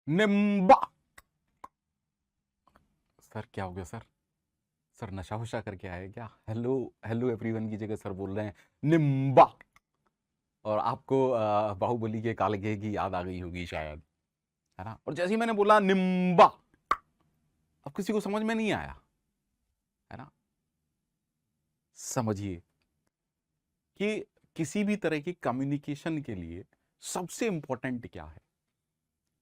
Nimba. Sir क्या हो गया सर? सर नशा वशा करके आए क्या? हेलो हेलो एवरीवन की जगह सर बोल रहे हैं निम्बा। और आपको बाहुबली के कालगे की याद आ गई होगी शायद, है ना? और जैसे ही मैंने बोला निम्बा, अब किसी को समझ में नहीं आया, है ना? समझिए कि किसी भी तरह की कम्युनिकेशन के लिए सबसे इंपॉर्टेंट क्या है?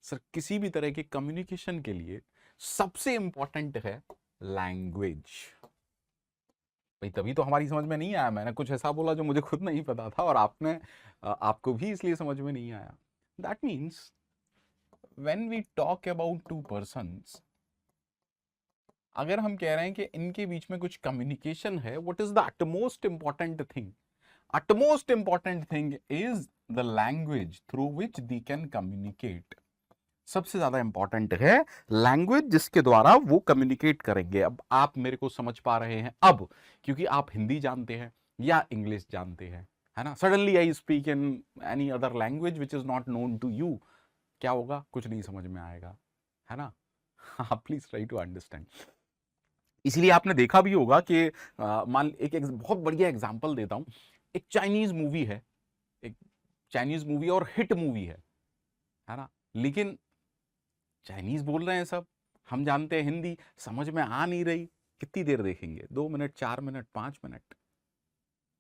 सर किसी भी तरह के कम्युनिकेशन के लिए सबसे इंपॉर्टेंट है लैंग्वेज। भाई तभी तो हमारी समझ में नहीं आया, मैंने कुछ ऐसा बोला जो मुझे खुद नहीं पता था, और आपने आपको भी इसलिए समझ में नहीं आया। That means when we talk about two persons, अगर हम कह रहे हैं कि इनके बीच में कुछ कम्युनिकेशन है, what is the utmost important thing? Utmost important thing is the language through which they can communicate. सबसे ज्यादा इंपॉर्टेंट है लैंग्वेज जिसके द्वारा वो कम्युनिकेट करेंगे। अब आप मेरे को समझ पा रहे हैं अब, क्योंकि आप हिंदी जानते हैं या इंग्लिश जानते हैं, है ना? Suddenly I speak in any other language which is not known to you, क्या होगा? कुछ नहीं समझ में आएगा, है ना? हाँ, प्लीज ट्राई टू अंडरस्टैंड। इसलिए आपने देखा भी होगा कि मान एक बहुत बढ़िया एग्जांपल देता हूं। एक चाइनीज मूवी है, एक चाइनीज मूवी और हिट मूवी है ना? लेकिन चाइनीज बोल रहे हैं सब, हम जानते हैं हिंदी, समझ में आ नहीं रही। कितनी देर देखेंगे? 2 मिनट, 4 मिनट, 5 मिनट,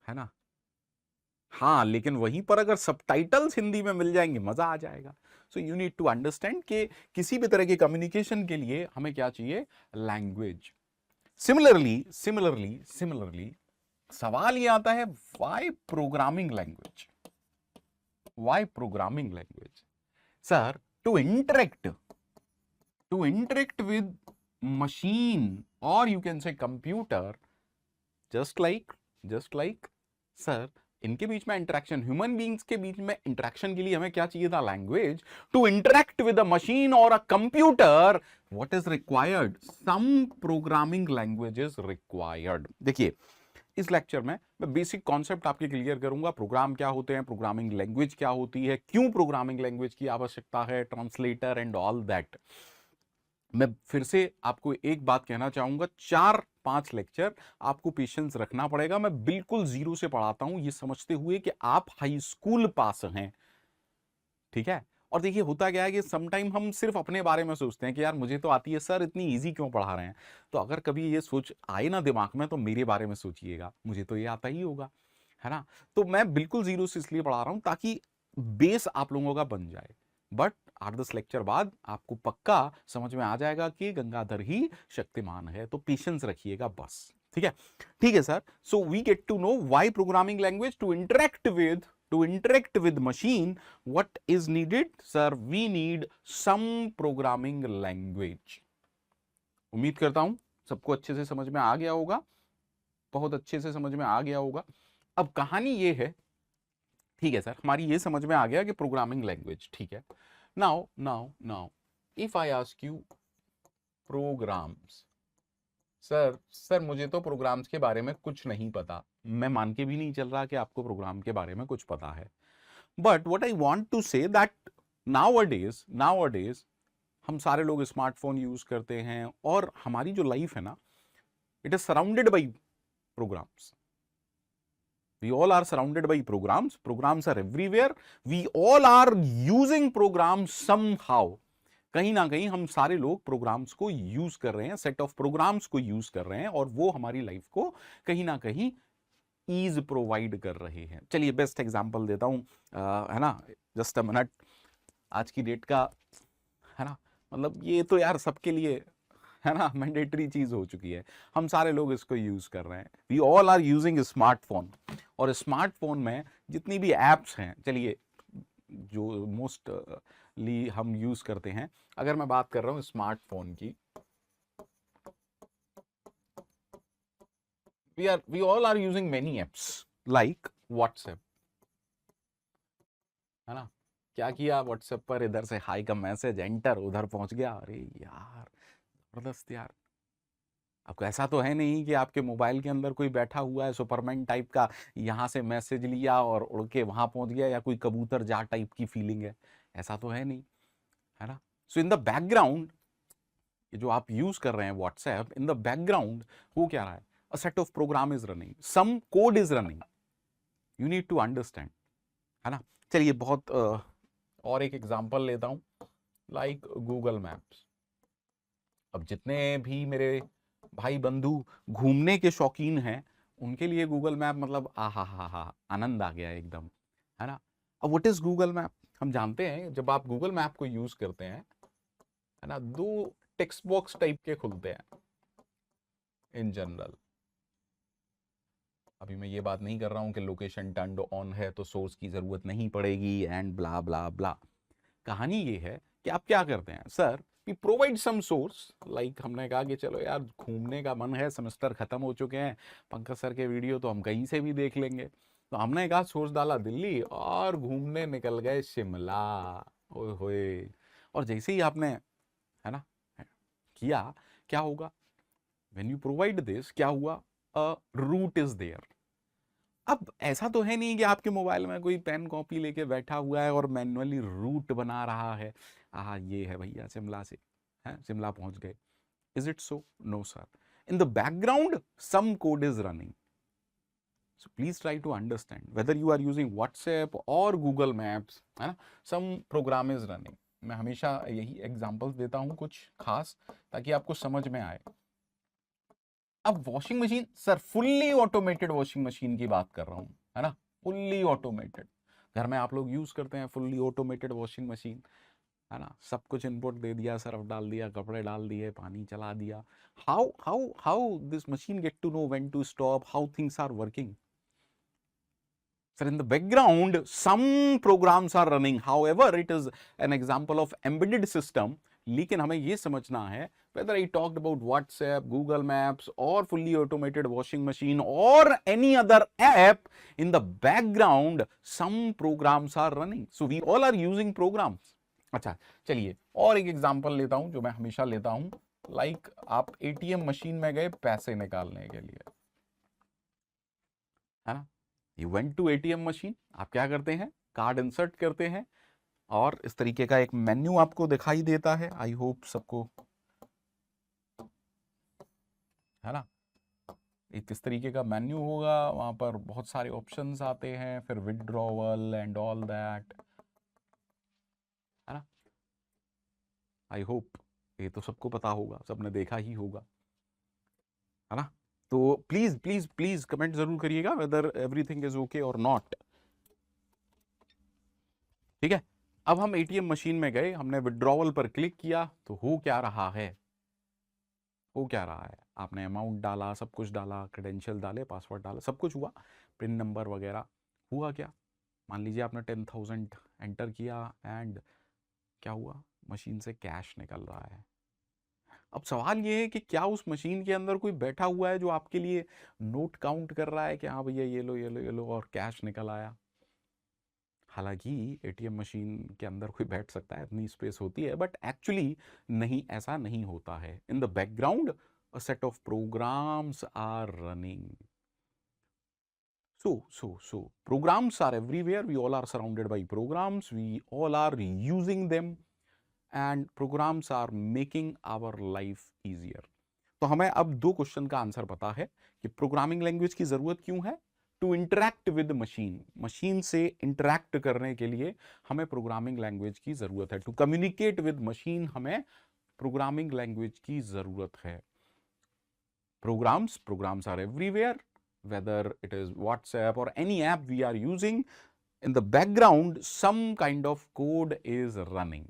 है ना? हाँ, लेकिन वहीं पर अगर सबटाइटल्स हिंदी में मिल जाएंगे, मजा आ जाएगा। So you need to understand कि किसी भी तरह के कम्युनिकेशन के लिए हमें क्या चाहिए? लैंग्वेज। सिमिलरली सिमिलरली सिमिलरली सवाल ये आता है, why programming language? Why programming language? Sir, to interact with machine, or you can say computer, just like sir, इनके बीच में इंटरेक्शन, ह्यूमन बींग्स के बीच में इंटरेक्शन के लिए हमें क्या चाहिए था? Language. To interact with a machine और a computer, what is required? Some programming language is required. देखिए, इस लेक्चर में मैं बेसिक कॉन्सेप्ट आपके क्लियर करूंगा। प्रोग्राम क्या होते हैं, प्रोग्रामिंग लैंग्वेज क्या होती है, क्यों प्रोग्रामिंग लैंग्वेज की आवश्यकता है, ट्रांसलेटर एंड ऑल दैट। मैं फिर से आपको एक बात कहना चाहूंगा, 4-5 लेक्चर आपको पेशेंस रखना पड़ेगा। मैं बिल्कुल जीरो से पढ़ाता हूं, ये समझते हुए कि आप हाई स्कूल पास हैं, ठीक है? और देखिए, होता क्या है कि समटाइम हम सिर्फ अपने बारे में सोचते हैं कि यार मुझे तो आती है सर, इतनी इजी क्यों पढ़ा रहे हैं? तो अगर कभी ये सोच आए ना दिमाग में, तो मेरे बारे में सोचिएगा, मुझे तो ये आता ही होगा, है ना? तो मैं बिल्कुल जीरो से इसलिए पढ़ा रहा हूं ताकि बेस आप लोगों का बन जाए। बट 8-10 लेक्चर बाद आपको पक्का समझ में आ जाएगा कि गंगाधर ही शक्तिमान है। तो पेशेंस रखिएगा बस, ठीक है? ठीक है sir. So we get to know why programming language, to interact with machine, what is needed? Sir, we need some programming language. उम्मीद करता हूं सबको अच्छे से समझ में आ गया होगा, बहुत अच्छे से समझ में आ गया होगा। अब कहानी ये है, ठीक है सर, हमारी ये समझ में आ गया कि प्रोग्रामिंग लैंग्वेज, ठीक है। Now if I ask you programs, sir मुझे तो प्रोग्राम्स के बारे में कुछ नहीं पता, मैं मान के भी नहीं चल रहा कि आपको प्रोग्राम के बारे में कुछ पता है। But what I want to say that nowadays हम सारे लोग स्मार्टफोन यूज करते हैं, और हमारी जो लाइफ है ना, it is surrounded by programs. We all are surrounded by programs are everywhere, we all are using programs somehow. कहीं ना कहीं हम सारे लोग प्रोग्राम्स को यूज कर रहे हैं, सेट ऑफ प्रोग्राम्स को यूज कर रहे हैं, और वो हमारी लाइफ को कहीं ना कहीं ईज प्रोवाइड कर रहे हैं। चलिए बेस्ट एग्जांपल देता हूं, है ना? Just a minute. आज की डेट का, है ना, मतलब ये तो यार सबके लिए, है ना, मैंडेटरी चीज हो चुकी है। हम सारे लोग इसको यूज कर रहे हैं, we all are using smartphone. और स्मार्टफोन में जितनी भी एप्स हैं, चलिए जो मोस्टली हम यूज करते हैं, अगर मैं बात कर रहा हूं स्मार्टफोन की, we all are using many apps like WhatsApp, है ना? क्या किया व्हाट्सएप पर? इधर से हाई का मैसेज एंटर, उधर पहुंच गया। अरे यार, जबरदस्त यार। आपको ऐसा तो है नहीं कि आपके मोबाइल के अंदर कोई बैठा हुआ है सुपरमैन टाइप का, यहां से मैसेज लिया और उड़ के वहां पहुंच गया, या कोई कबूतर जा टाइप की फीलिंग है? ऐसा तो है नहीं, है ना? सो इन द बैकग्राउंड, ये जो आप यूज कर रहे हैं व्हाट्सएप, इन द बैकग्राउंड हो क्या रहा है, a set of program is running, some code is running, you need to understand, है ना। चलिए बहुत और एक एग्जांपल लेता हूं, लाइक गूगल मैप्स। अब जितने भी मेरे भाई बंधु घूमने के शौकीन हैं, उनके लिए गूगल मैप मतलब हा आनंद आ गया एकदम, है ना। अब व्हाट इज गूगल मैप, हम जानते हैं जब आप गूगल मैप को यूज करते हैं, है ना, दो टेक्स्ट बॉक्स टाइप के खुलते हैं इन जनरल। अभी मैं ये बात नहीं कर रहा हूं कि लोकेशन टर्न्ड ऑन है तो सोर्स की जरूरत नहीं पड़ेगी एंड ब्ला ब्ला ब्ला। कहानी ये है कि आप क्या करते हैं, sir we provide some source, like हमने कहा कि चलो यार घूमने का मन है, सेमेस्टर खत्म हो चुके हैं, पंकज सर के वीडियो तो हम कहीं से भी देख लेंगे, तो हमने कहा सोर्स डाला दिल्ली और घूमने निकल गए शिमला। ओए होए, और जैसे ही आपने, है ना, किया, क्या होगा, व्हेन यू प्रोवाइड दिस, क्या हुआ, अ रूट इज देयर। अब ऐसा तो है नहीं कि आपके मोबाइल में कोई पेन कॉपी लेके बैठा हुआ है और मैन्युअली रूट बना रहा है, ये है भैया शिमला से, है शिमला पहुंच गए। Is it so? No sir, in the background some code is running. So please try to understand whether you are using WhatsApp or Google Maps, है ना, some program is running। मैं हमेशा यही एग्जांपल्स देता हूं कुछ खास, ताकि आपको समझ में आए। अब washing machine, sir fully automated washing machine की बात कर रहा हूं, है ना, फुल्ली ऑटोमेटेड। घर में आप लोग यूज करते हैं फुल्ली ऑटोमेटेड वॉशिंग मशीन, है ना, सब कुछ इनपुट दे दिया, सर्फ डाल दिया, कपड़े डाल दिए, पानी चला दिया। How this machine get to know when to stop, how things are working? Sir, in the background, some programs are running. However, it is an example of embedded system. लेकिन हमें ये समझना है, whether I talked about WhatsApp, Google Maps, or fully automated washing machine, or any other app, in the background, some programs are running. So we all are using programs. अच्छा, चलिए और एक example लेता हूं जो मैं हमेशा लेता हूं, लाइक आप एटीएम मशीन में गए पैसे निकालने के लिए, है ना, you went to ATM machine, आप क्या करते हैं, कार्ड इंसर्ट करते हैं, और इस तरीके का एक मेन्यू आपको दिखाई देता है, आई होप सबको, है ना, एक इस तरीके का मेन्यू होगा, वहां पर बहुत सारे ऑप्शंस आते हैं, फिर विड्रॉवल एंड ऑल दैट, है ना, आई होप ये तो सबको पता होगा, सबने देखा ही होगा, है ना। तो प्लीज प्लीज प्लीज कमेंट जरूर करिएगा वेदर एवरीथिंग इज ओके और नॉट। ठीक है, अब हम एटीएम मशीन में गए, हमने विड्रॉवल पर क्लिक किया, तो हो क्या रहा है, हो क्या रहा है, आपने अमाउंट डाला, सब कुछ डाला, क्रेडेंशियल डाले, पासवर्ड डाला, सब कुछ हुआ, पिन नंबर वगैरह, हुआ क्या, मान लीजिए आपने 10,000 एंटर किया एंड क्या हुआ, मशीन से कैश निकल रहा है। अब सवाल ये है कि क्या उस मशीन के अंदर कोई बैठा हुआ है जो आपके लिए नोट काउंट कर रहा है कि हाँ भैया ये लो ये लो ये लो, और कैश निकल आया। हालांकि एटीएम मशीन के अंदर कोई बैठ सकता है, इतनी स्पेस होती है, बट एक्चुअली नहीं, ऐसा नहीं होता है। In the background a set of programs are running. So programs are everywhere, we all are surrounded by programs, we all are using them, and programs are making our life easier। तो हमें अब दो question का answer पता है कि programming language की जरूरत क्यों है, to interact with machine, machine से इंटरैक्ट करने के लिए हमें प्रोग्रामिंग लैंग्वेज की जरूरत है, टू कम्युनिकेट विद मशीन हमें प्रोग्रामिंग लैंग्वेज की जरूरत है। programs are everywhere, whether it is WhatsApp or any app we are using, in the background some kind of code is running।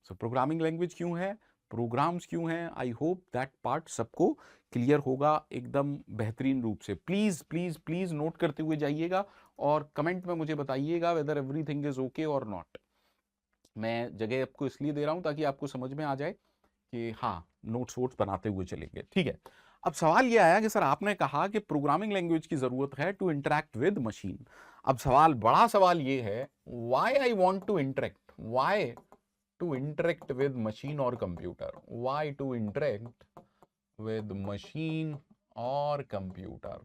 so programming language क्यों है, programmes क्यों हैं, I hope that part सबको clear होगा एकदम बेहतरीन रूप से। प्लीज प्लीज प्लीज नोट करते हुए जाइएगा और कमेंट में मुझे बताइएगा वेदर एवरीथिंग इज ओके और नॉट। मैं जगह आपको इसलिए दे रहा हूं ताकि आपको समझ में आ जाए कि हाँ नोट्स वोट्स बनाते हुए चलेंगे, ठीक है। अब सवाल ये आया कि सर आपने कहा कि प्रोग्रामिंग लैंग्वेज की जरूरत है टू इंटरैक्ट विद मशीन। अब सवाल, बड़ा सवाल ये है, why I want to interact, why to interact with machine और computer, why to interact with machine और कंप्यूटर।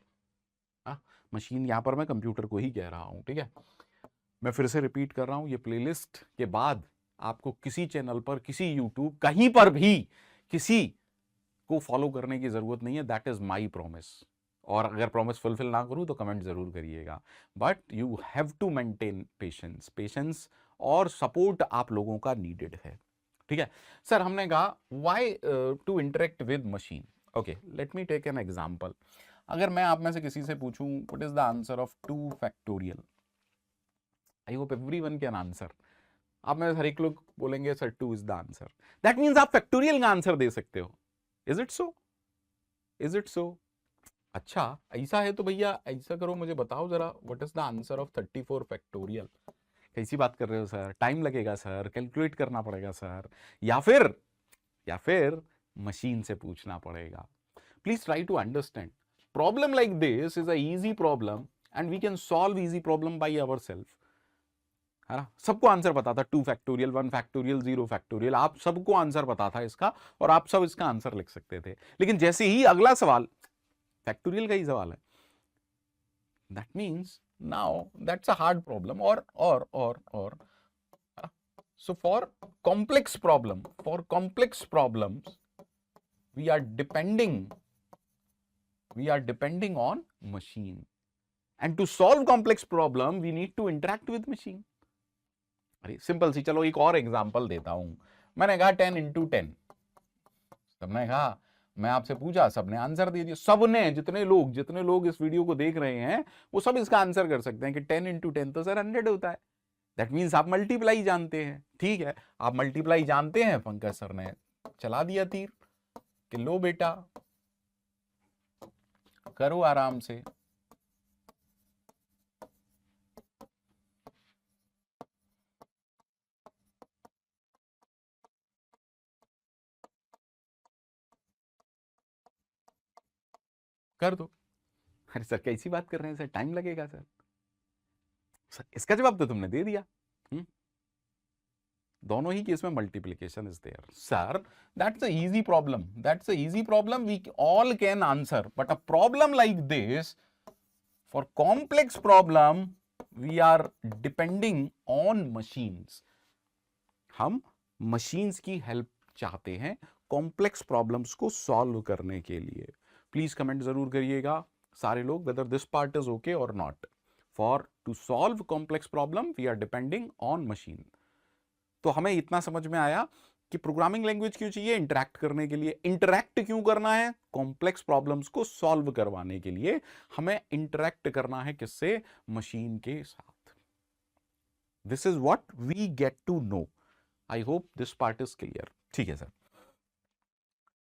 मशीन यहां पर मैं कंप्यूटर को ही कह रहा हूं, ठीक है। मैं फिर से रिपीट कर रहा हूं, ये प्लेलिस्ट के बाद आपको किसी चैनल पर, किसी यूट्यूब, कहीं पर भी किसी को फॉलो करने की जरूरत नहीं है। That is my promise. और अगर प्रॉमिस फुलफिल ना करूं तो कमेंट जरूर करिएगा। But you have to maintain patience. Patience और सपोर्ट आप लोगों का नीडेड है। ठीक है सर, हमने कहा why to interact with machine. Okay, let me take an example. अगर मैं आप में से किसी से पूछूं what is the answer of 2 factorial, I hope everyone can answer. आप में हर एक लोग बोलेंगे sir 2 is the answer. That means आप फैक्टोरियल का आंसर दे सकते हो। Is it so? Is it so? अच्छा, ऐसा है तो भैया ऐसा करो, मुझे बताओ जरा what is the answer of 34 factorial. कैसी बात कर रहे हो सर, टाइम लगेगा सर, कैलकुलेट करना पड़ेगा सर, या फिर मशीन से पूछना पड़ेगा। Please try to understand. Problem like this is a easy problem and we can solve easy problem by ourself, है ना। सबको आंसर पता था 2 फैक्टोरियल, 1 फैक्टोरियल, 0 फैक्टोरियल, आप सबको आंसर पता था इसका और आप सब इसका आंसर लिख सकते थे। लेकिन जैसे ही अगला सवाल फैक्टोरियल का ही सवाल है, that means now that's a hard problem. और so for complex problems we are depending on machine, and to solve complex problem we need to interact with machine। अरे सिंपल सी, चलो एक और एग्जांपल देता हूं। मैंने कहा 10 into 10, सबने कहा, मैं आपसे पूछा, सबने आंसर दे दिया। सबने, जितने लोग इस वीडियो को देख रहे हैं वो सब इसका आंसर कर सकते हैं कि 10 into 10 तो सर 100 होता है। दैट मीन्स आप मल्टीप्लाई जानते हैं। ठीक है, आप मल्टीप्लाई जानते हैं। पंकज सर ने चला दिया तीर कि लो बेटा करो आराम से। कर दो। अरे सर कैसी बात कर रहे हैं सर, टाइम लगेगा सर। सर इसका जवाब तो तुमने दे दिया। दोनों ही केस में multiplication is there sir. That's a easy problem, we all can answer. But a problem like this, for complex problem we are depending on machines. हम मशीन्स की हेल्प चाहते हैं कॉम्प्लेक्स प्रॉब्लम्स को सॉल्व करने के लिए। Please comment जरूर करिएगा सारे लोग, whether this part is okay और not. For to solve complex problem we are depending on machine. तो हमें इतना समझ में आया कि प्रोग्रामिंग लैंग्वेज क्यों चाहिए, इंटरैक्ट करने के लिए। इंटरैक्ट क्यों करना है? कॉम्प्लेक्स प्रॉब्लम्स को सॉल्व करवाने के लिए हमें इंटरैक्ट करना है किससे? मशीन के साथ। This is what we get to know. I hope this part is clear. ठीक है सर,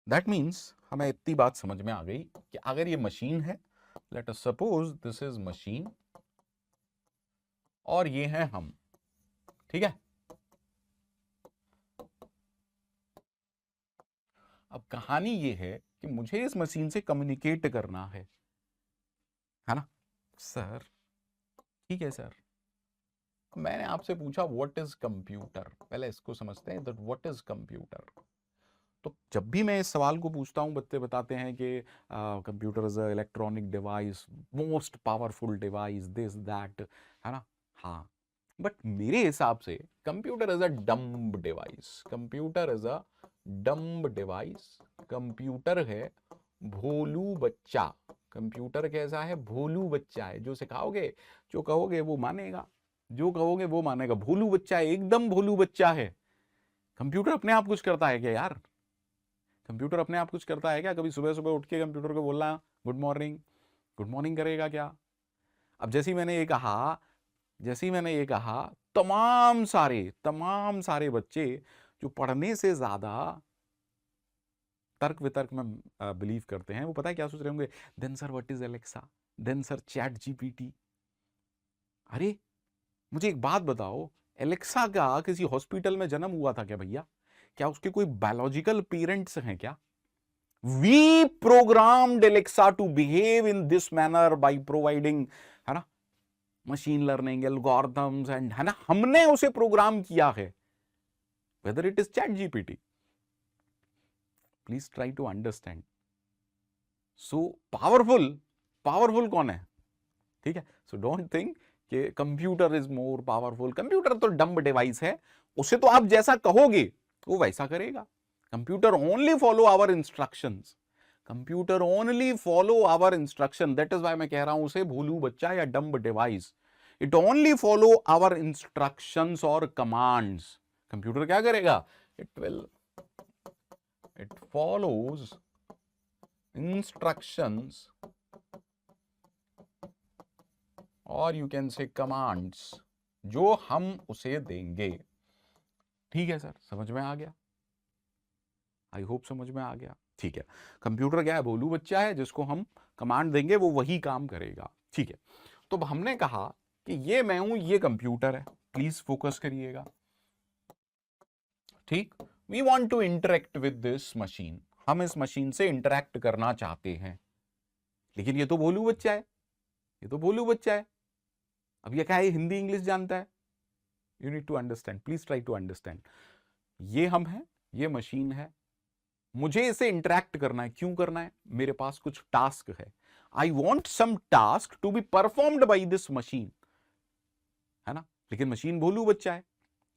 दैट मीन्स हमें इतनी बात समझ में आ गई कि अगर ये मशीन है, late us suppose this is machine और ये है हम। ठीक है, अब कहानी ये है कि मुझे इस मशीन से कम्युनिकेट करना है ना सर। ठीक है सर, मैंने आपसे पूछा व्हाट इज कंप्यूटर। पहले इसको समझते हैं, दैट व्हाट इज कंप्यूटर। तो जब भी मैं इस सवाल को पूछता हूं, बच्चे बताते हैं कि computer is a electronic device, most powerful device, this that, है ना। हाँ, बट मेरे हिसाब से computer is a dumb device. Computer is a dumb device. Computer है भोलू बच्चा। कंप्यूटर कैसा है? भोलू बच्चा है। जो सिखाओगे, जो कहोगे वो मानेगा, जो कहोगे वो मानेगा। भोलू बच्चा है, एकदम भोलू बच्चा है। कंप्यूटर अपने आप कुछ करता है क्या यार? कंप्यूटर अपने आप कुछ करता है क्या? कभी सुबह सुबह उठ के कंप्यूटर को बोलना गुड मॉर्निंग, गुड मॉर्निंग करेगा क्या? अब जैसे ही मैंने ये कहा, तमाम सारे बच्चे जो पढ़ने से ज्यादा तर्क वितर्क में बिलीव करते हैं, वो पता है क्या सोच रहे होंगे? Then sir what is Alexa, then sir ChatGPT. अरे मुझे एक बात बताओ, एलेक्सा का किसी हॉस्पिटल में जन्म हुआ था क्या भैया? क्या उसके कोई बायोलॉजिकल पेरेंट्स हैं क्या? We programmed Alexa to behave in this manner by providing, है ना, मशीन लर्निंग एल्गोरिथम्स एंड, है ना, हमने उसे प्रोग्राम किया है। Whether it is chat GPT, please try to understand. So powerful कौन है? ठीक है, सो डोंट थिंक कि computer is more powerful. Computer तो डम्ब डिवाइस है, उसे तो आप जैसा कहोगे वो वैसा करेगा। Computer only follow our instructions, computer only follow our instruction, that is why मैं कह रहा हूं उसे भोलू बच्चा या dumb device. It only follow our instructions और कमांड्स। कंप्यूटर क्या करेगा? इट फॉलोज इंस्ट्रक्शंस और यू कैन से कमांड्स जो हम उसे देंगे। ठीक है सर, समझ में आ गया? आई होप समझ में आ गया। ठीक है, कंप्यूटर क्या है? भोलू बच्चा है, जिसको हम कमांड देंगे वो वही काम करेगा। ठीक है, तो हमने कहा कि ये मैं हूं, ये कंप्यूटर है। प्लीज फोकस करिएगा। ठीक, we want to interact with this machine, हम इस मशीन से इंटरेक्ट करना चाहते हैं। लेकिन ये तो भोलू बच्चा है, ये तो भोलू बच्चा है। अब ये क्या है? हिंदी इंग्लिश जानता है। You need to understand, please try to understand. ये हम हैं, ये मशीन है, मुझे इसे इंटरेक्ट करना है। क्यों करना है? मेरे पास कुछ टास्क है। I want some task to be performed by this machine, है ना? लेकिन मशीन भोलू बच्चा है,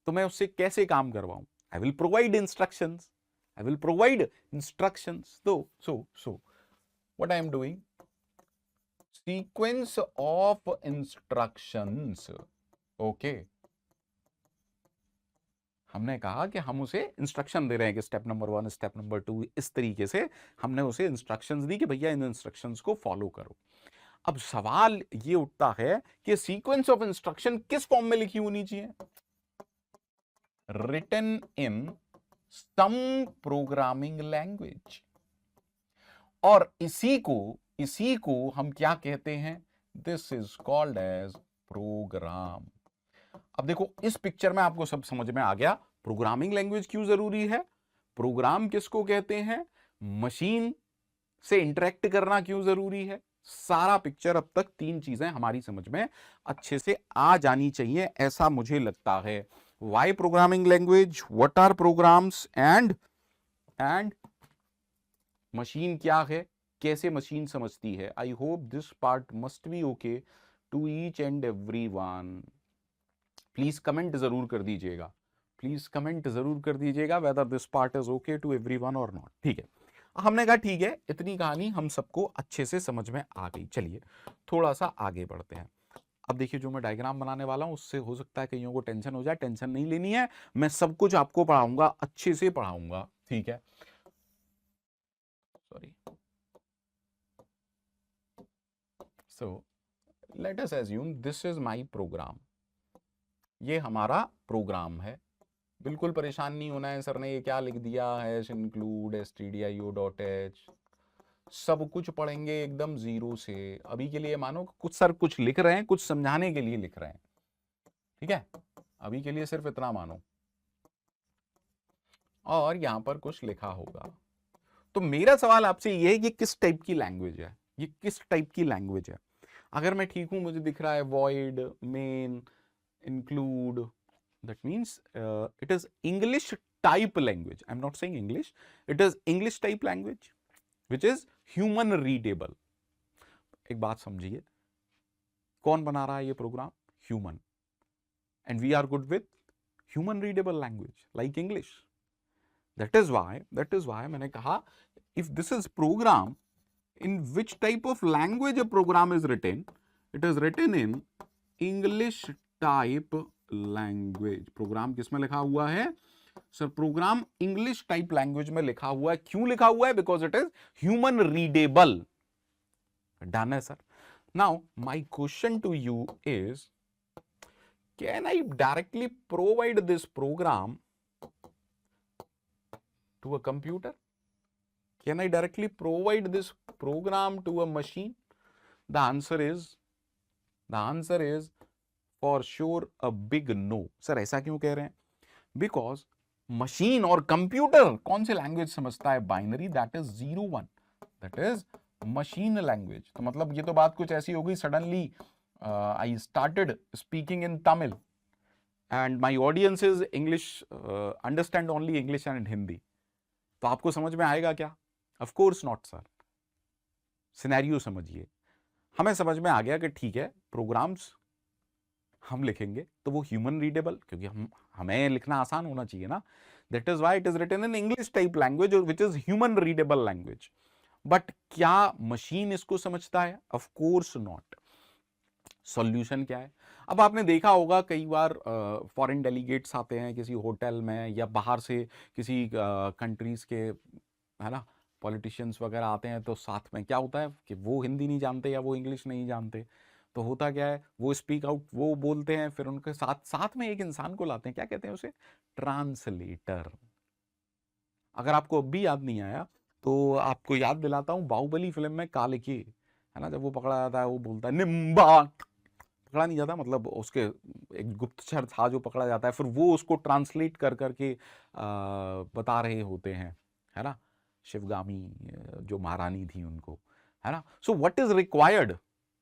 तो मैं उससे कैसे काम करवाऊं? I will provide instructions, I will provide instructions. So what I am doing, sequence of instructions. Okay, हमने कहा कि हम उसे इंस्ट्रक्शन दे रहे हैं कि स्टेप नंबर 1, स्टेप नंबर 2, इस तरीके से हमने उसे इंस्ट्रक्शंस दी कि भैया इन इंस्ट्रक्शंस को फॉलो करो। अब सवाल ये उठता है कि सीक्वेंस ऑफ इंस्ट्रक्शन किस फॉर्म में लिखी होनी चाहिए? Written in some programming language. और इसी को हम क्या कहते हैं? This is called as program. अब देखो, इस पिक्चर में आपको सब समझ में आ गया प्रोग्रामिंग लैंग्वेज क्यों जरूरी है, प्रोग्राम किसको कहते हैं, मशीन से इंटरेक्ट करना क्यों जरूरी है। सारा पिक्चर अब तक 3 चीजें हमारी समझ में अच्छे से आ जानी चाहिए, ऐसा मुझे लगता है। Why programming language, what are programs, and machine क्या है, कैसे मशीन समझती है। I hope this part must be okay to each and everyone. Please comment जरूर कर दीजिएगा, प्लीज कमेंट जरूर कर दीजिएगा whether this part is okay to everyone और नॉट। ठीक है, हमने कहा ठीक है, इतनी कहानी हम सबको अच्छे से समझ में आ गई। चलिए थोड़ा सा आगे बढ़ते हैं। अब देखिए, जो मैं डायग्राम बनाने वाला हूं उससे हो सकता है कईयों को टेंशन हो जाए, टेंशन नहीं लेनी है, मैं सब कुछ आपको पढ़ाऊंगा, अच्छे से पढ़ाऊंगा। ठीक है, sorry. So let us assume this is my program, ये हमारा प्रोग्राम है। बिल्कुल परेशान नहीं होना है, सर ने ये क्या लिख दिया है, include stdio.h, सब कुछ पढ़ेंगे एकदम जीरो से। अभी के लिए मानो कुछ सर कुछ लिख रहे हैं, कुछ समझाने के लिए लिख रहे हैं। ठीक है, अभी के लिए सिर्फ इतना मानो, और यहां पर कुछ लिखा होगा। तो मेरा सवाल आपसे ये है कि किस टाइप की लैंग्वेज है, ये किस टाइप की लैंग्वेज है। अगर मैं ठीक हूं, मुझे दिख रहा है void main include, that means it is English type language. I'm not saying English, it is English type language which is human readable. एक बात समझिए, कौन बना रहा है ये program? Human, and we are good with human readable language like English. that is why मैंने कहा if this is program, in which type of language a program is written, it is written in English type language. Program किस में लिखा हुआ है sir? Program English type language में लिखा हुआ है। क्यों लिखा हुआ है? Because it is human readable. Done है sir. Now my question to you is, can I directly provide this program to a computer? Can I directly provide this program to a machine? The answer is for sure a big no. Sir ऐसा क्यों कह रहे हैं? Because machine और computer कौन सी language समझता है? Binary, that is 0 1, that is machine language. तो मतलब ये तो बात कुछ ऐसी हो गई, suddenly I started speaking in Tamil and my audience is English, understand only English and Hindi, तो आपको समझ में आएगा क्या? Of course not sir. Scenario समझिए, हमें समझ में आ गया कि ठीक है, प्रोग्राम्स हम लिखेंगे तो वो ह्यूमन रीडेबल, क्योंकि हमें लिखना आसान होना चाहिए ना, that is why it is written in English type language which is human readable language. But क्या मशीन इसको समझता है? Of course not. सॉल्यूशन क्या है? अब आपने देखा होगा कई बार फॉरेन डेलीगेट्स आते हैं किसी होटल में, या बाहर से किसी कंट्रीज के, है ना, पॉलिटिशियंस वगैरह आते हैं, तो साथ में क्या होता है कि वो हिंदी नहीं जानते या वो इंग्लिश नहीं जानते, तो होता क्या है, वो स्पीक आउट, वो बोलते हैं, फिर उनके साथ साथ में एक इंसान को लाते हैं, क्या कहते हैं उसे? ट्रांसलेटर। अगर आपको अब भी याद नहीं आया तो आपको याद दिलाता हूं, बाहुबली फिल्म में काल की, है ना, जब वो पकड़ा जाता है, वो बोलता है निम्बा, पकड़ा नहीं जाता, मतलब उसके एक गुप्तचर था जो पकड़ा जाता है, फिर वो उसको ट्रांसलेट कर करके बता रहे होते हैं, है ना, शिवगामी जो महारानी थी उनको, है ना। So what is required?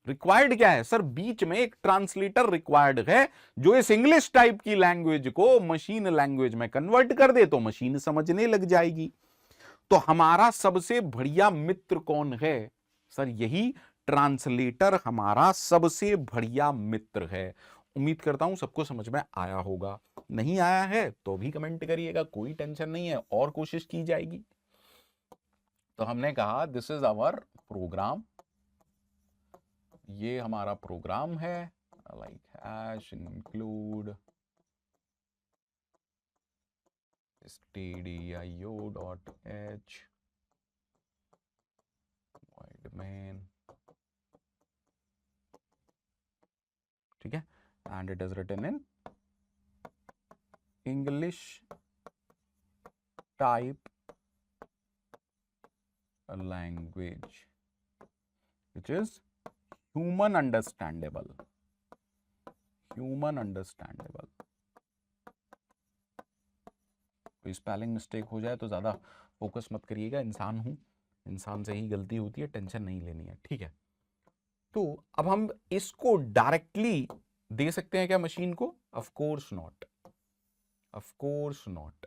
Required क्या है सर? बीच में एक ट्रांसलेटर रिक्वायर्ड है जो इस इंग्लिश टाइप की लैंग्वेज को मशीन लैंग्वेज में कन्वर्ट कर दे, तो मशीन समझने लग जाएगी। तो हमारा सबसे बढ़िया मित्र कौन है सर? यही ट्रांसलेटर हमारा सबसे बढ़िया मित्र है। उम्मीद करता हूं सबको समझ में आया होगा। नहीं आया है तो भी कमेंट करिएगा, कोई टेंशन नहीं है, और कोशिश की जाएगी। तो हमने कहा दिस इज आवर प्रोग्राम, ये हमारा प्रोग्राम है, like hash include stdio.h void main, ठीक है, and it is written in English type language which is human understandable, human understandable। कोई स्पेलिंग मिस्टेक हो जाए तो ज़्यादा फोकस मत करिएगा, इंसान हूँ, इंसान से ही गलती होती है, टेंशन नहीं लेनी है, ठीक है। तो अब हम इसको डायरेक्टली दे सकते हैं क्या मशीन को? Of course not, of course not,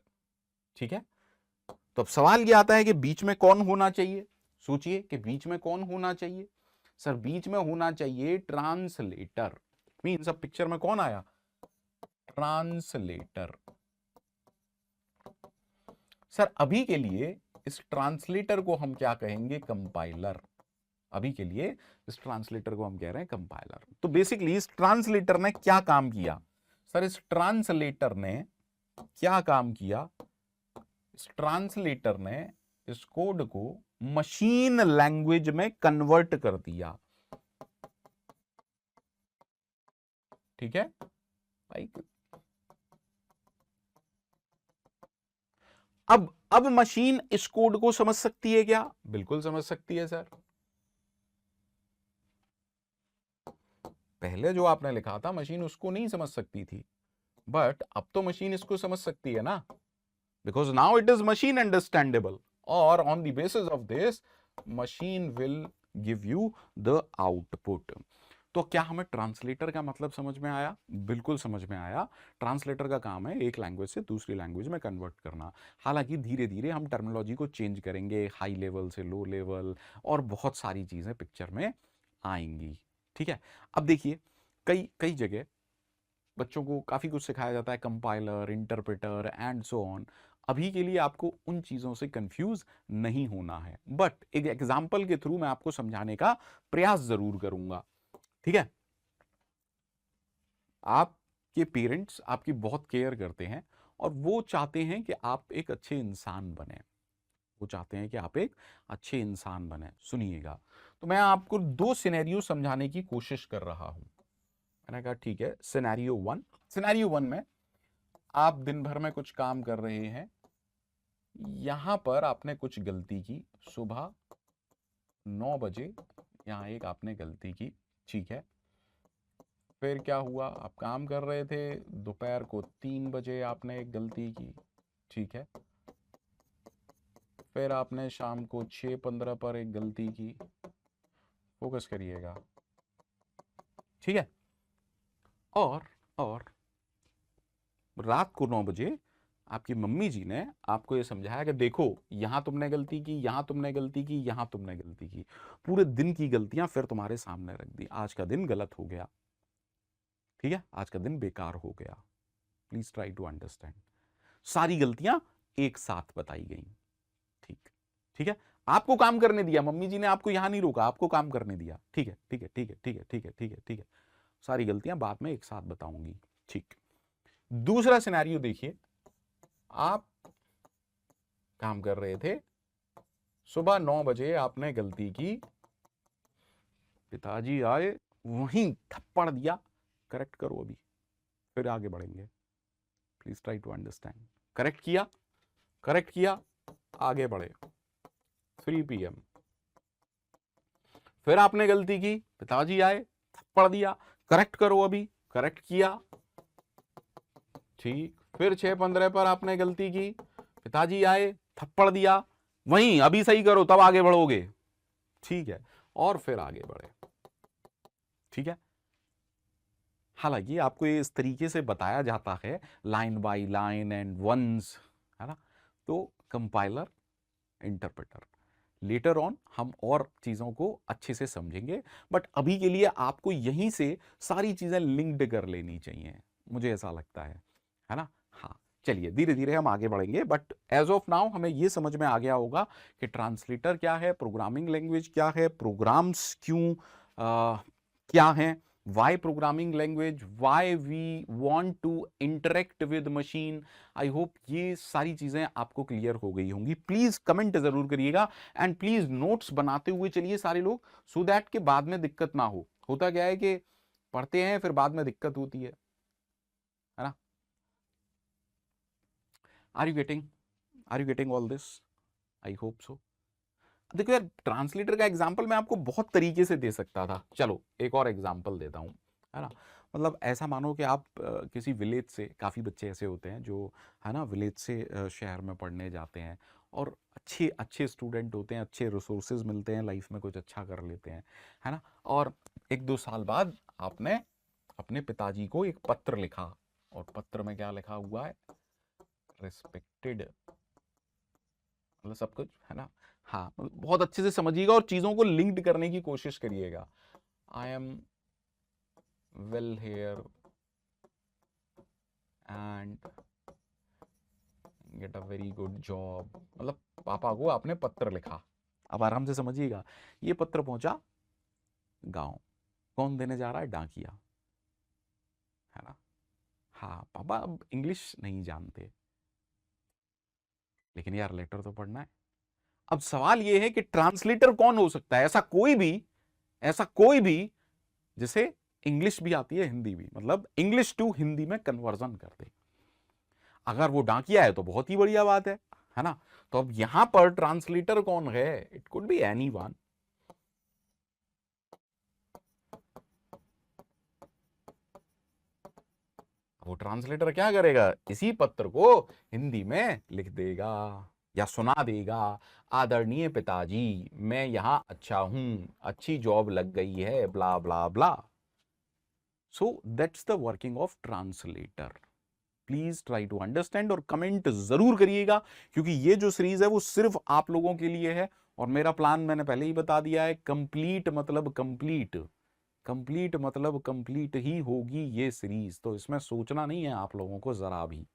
ठीक है। तो अब सवाल ये आता है कि बीच में कौन होना चाहिए? सोचिए कि बीच में कौन होना चाहिए। सर बीच में होना चाहिए ट्रांसलेटर। मीन्स अब पिक्चर में कौन आया? ट्रांसलेटर। सर अभी के लिए इस ट्रांसलेटर को हम क्या कहेंगे? कंपाइलर। अभी के लिए इस ट्रांसलेटर को हम कह रहे हैं कंपाइलर। तो बेसिकली इस ट्रांसलेटर ने क्या काम किया? सर इस ट्रांसलेटर ने क्या काम किया? इस ट्रांसलेटर ने इस कोड को मशीन लैंग्वेज में कन्वर्ट कर दिया, ठीक है भाई। अब मशीन इस कोड को समझ सकती है क्या? बिल्कुल समझ सकती है सर। पहले जो आपने लिखा था मशीन उसको नहीं समझ सकती थी, बट अब तो मशीन इसको समझ सकती है ना, because now it is machine understandable, और on the basis of this machine will give you the output. तो क्या हमें ट्रांसलेटर का मतलब समझ में आया? बिल्कुल समझ में आया। ट्रांसलेटर का काम है एक लैंग्वेज से दूसरी लैंग्वेज में कन्वर्ट करना। हालांकि धीरे धीरे हम टर्मिनोलॉजी को चेंज करेंगे, हाई लेवल से लो लेवल, और बहुत सारी चीजें पिक्चर में आएंगी, ठीक है। अब देखिए कई कई जगह बच्चों को काफ़ी कुछ सिखाया जाता है, compiler, interpreter and so on. अभी के लिए आपको उन चीज़ों से कंफ्यूज नहीं होना है, बट एक एग्जाम्पल के थ्रू मैं आपको समझाने का प्रयास जरूर करूंगा, ठीक है। आपके पेरेंट्स आपकी बहुत केयर करते हैं और वो चाहते हैं कि आप एक अच्छे इंसान बने, वो चाहते हैं कि आप एक अच्छे इंसान बने। सुनिएगा, तो मैं आपको दो सिनेरियो समझाने की कोशिश कर रहा हूं। मैंने कहा ठीक है, सिनेरियो वन। सिनेरियो वन में आप दिन भर में कुछ काम कर रहे हैं, यहां पर आपने कुछ गलती की, सुबह 9 बजे यहां एक आपने गलती की, ठीक है। फिर क्या हुआ? आप काम कर रहे थे, दोपहर को 3 बजे आपने एक गलती की, ठीक है। फिर आपने शाम को 6:15 पर एक गलती की, फोकस करिएगा, ठीक है। और रात को 9 बजे आपकी मम्मी जी ने आपको ये समझाया कि देखो यहां तुमने गलती की, यहां तुमने गलती की, यहां तुमने गलती की, पूरे दिन की गलतियां फिर तुम्हारे सामने रख दी, आज का दिन गलत हो गया, ठीक है, आज का दिन बेकार हो गया। Please try to understand. सारी गलतियां एक साथ बताई गई। ठीक, ठीक है, आपको काम करने दिया, मम्मी जी ने आपको यहां नहीं रोका, आपको काम करने दिया। ठीक है, ठीक है, ठीक है, ठीक है, ठीक है, ठीक है, ठीक है, सारी गलतियां बाद में एक साथ बताऊंगी। ठीक, दूसरा सिनेरियो देखिए, आप काम कर रहे थे, सुबह 9 बजे आपने गलती की, पिताजी आए, वहीं थप्पड़ दिया, करेक्ट करो अभी, फिर आगे बढ़ेंगे। Please try to understand. Correct किया, करेक्ट किया, आगे बढ़े। 3 PM, फिर आपने गलती की, पिताजी आए, थप्पड़ दिया, करेक्ट करो अभी, करेक्ट किया। ठीक, फिर 6:15 पर आपने गलती की, पिताजी आए, थप्पड़ दिया, वहीं अभी सही करो तब आगे बढ़ोगे। ठीक है, और फिर आगे बढ़े। ठीक है, हालांकि आपको ये इस तरीके से बताया जाता है line by line and once, है ना, तो कंपाइलर, इंटरप्रेटर, लेटर ऑन हम और चीजों को अच्छे से समझेंगे, बट अभी के लिए आपको यहीं से सारी चीजें लिंक्ड कर लेनी चाहिए, मुझे ऐसा लगता है ना। हाँ, चलिए धीरे धीरे हम आगे बढ़ेंगे, बट एज ऑफ नाउ हमें यह समझ में आ गया होगा कि ट्रांसलेटर क्या है, प्रोग्रामिंग लैंग्वेज क्या है, प्रोग्राम्स क्यों क्या है, why programming language, why we want to interact with machine। I hope ये सारी चीजें आपको क्लियर हो गई होंगी। प्लीज कमेंट जरूर करिएगा एंड प्लीज नोट्स बनाते हुए चलिए सारे लोग, सो दैट के बाद में दिक्कत ना हो। होता क्या है कि पढ़ते हैं फिर बाद में दिक्कत होती है ना। Are you getting all this? I hope so. देखो यार, ट्रांसलेटर का एग्जाम्पल मैं आपको बहुत तरीके से दे सकता था, चलो एक और एग्जाम्पल देता हूँ, है ना। मतलब ऐसा मानो कि आप किसी विलेज से, काफ़ी बच्चे ऐसे होते हैं जो, है ना, विलेज से शहर में पढ़ने जाते हैं और अच्छे अच्छे स्टूडेंट होते हैं, अच्छे रिसोर्सेज मिलते हैं, लाइफ में कुछ अच्छा कर लेते हैं, है ना। और 1-2 साल बाद आपने अपने पिताजी को एक पत्र लिखा, और पत्र में क्या लिखा हुआ है, रिस्पेक्टेड, मतलब सब कुछ, है ना। हाँ, बहुत अच्छे से समझिएगा और चीजों को लिंक्ड करने की कोशिश करिएगा। I am well hair and get a very good job, मतलब पापा को आपने पत्र लिखा। अब आराम से समझिएगा, ये पत्र पहुंचा गांव, कौन देने जा रहा है, डाकिया, है ना। हाँ, पापा अब इंग्लिश नहीं जानते, लेकिन यार लेटर तो पढ़ना है। अब सवाल यह है कि ट्रांसलेटर कौन हो सकता है, ऐसा कोई भी जिसे इंग्लिश भी आती है, हिंदी भी, मतलब इंग्लिश टू हिंदी में कन्वर्जन कर दे। अगर वो डाकिया है तो बहुत ही बढ़िया बात है ना। तो अब यहां पर ट्रांसलेटर कौन है, इट कुड बी एनीवन। वो ट्रांसलेटर क्या करेगा, इसी पत्र को हिंदी में लिख देगा या सुना देगा, आदरणीय पिताजी, मैं यहां अच्छा हूं, अच्छी जॉब लग गई है, blah blah blah. So that's the working of translator. Please try to understand और कमेंट जरूर करिएगा, क्योंकि ये जो सीरीज है वो सिर्फ आप लोगों के लिए है, और मेरा प्लान मैंने पहले ही बता दिया है, कंप्लीट मतलब कंप्लीट, कंप्लीट मतलब कंप्लीट ही होगी ये सीरीज, तो इसमें सोचना नहीं है आप लोगों को जरा भी।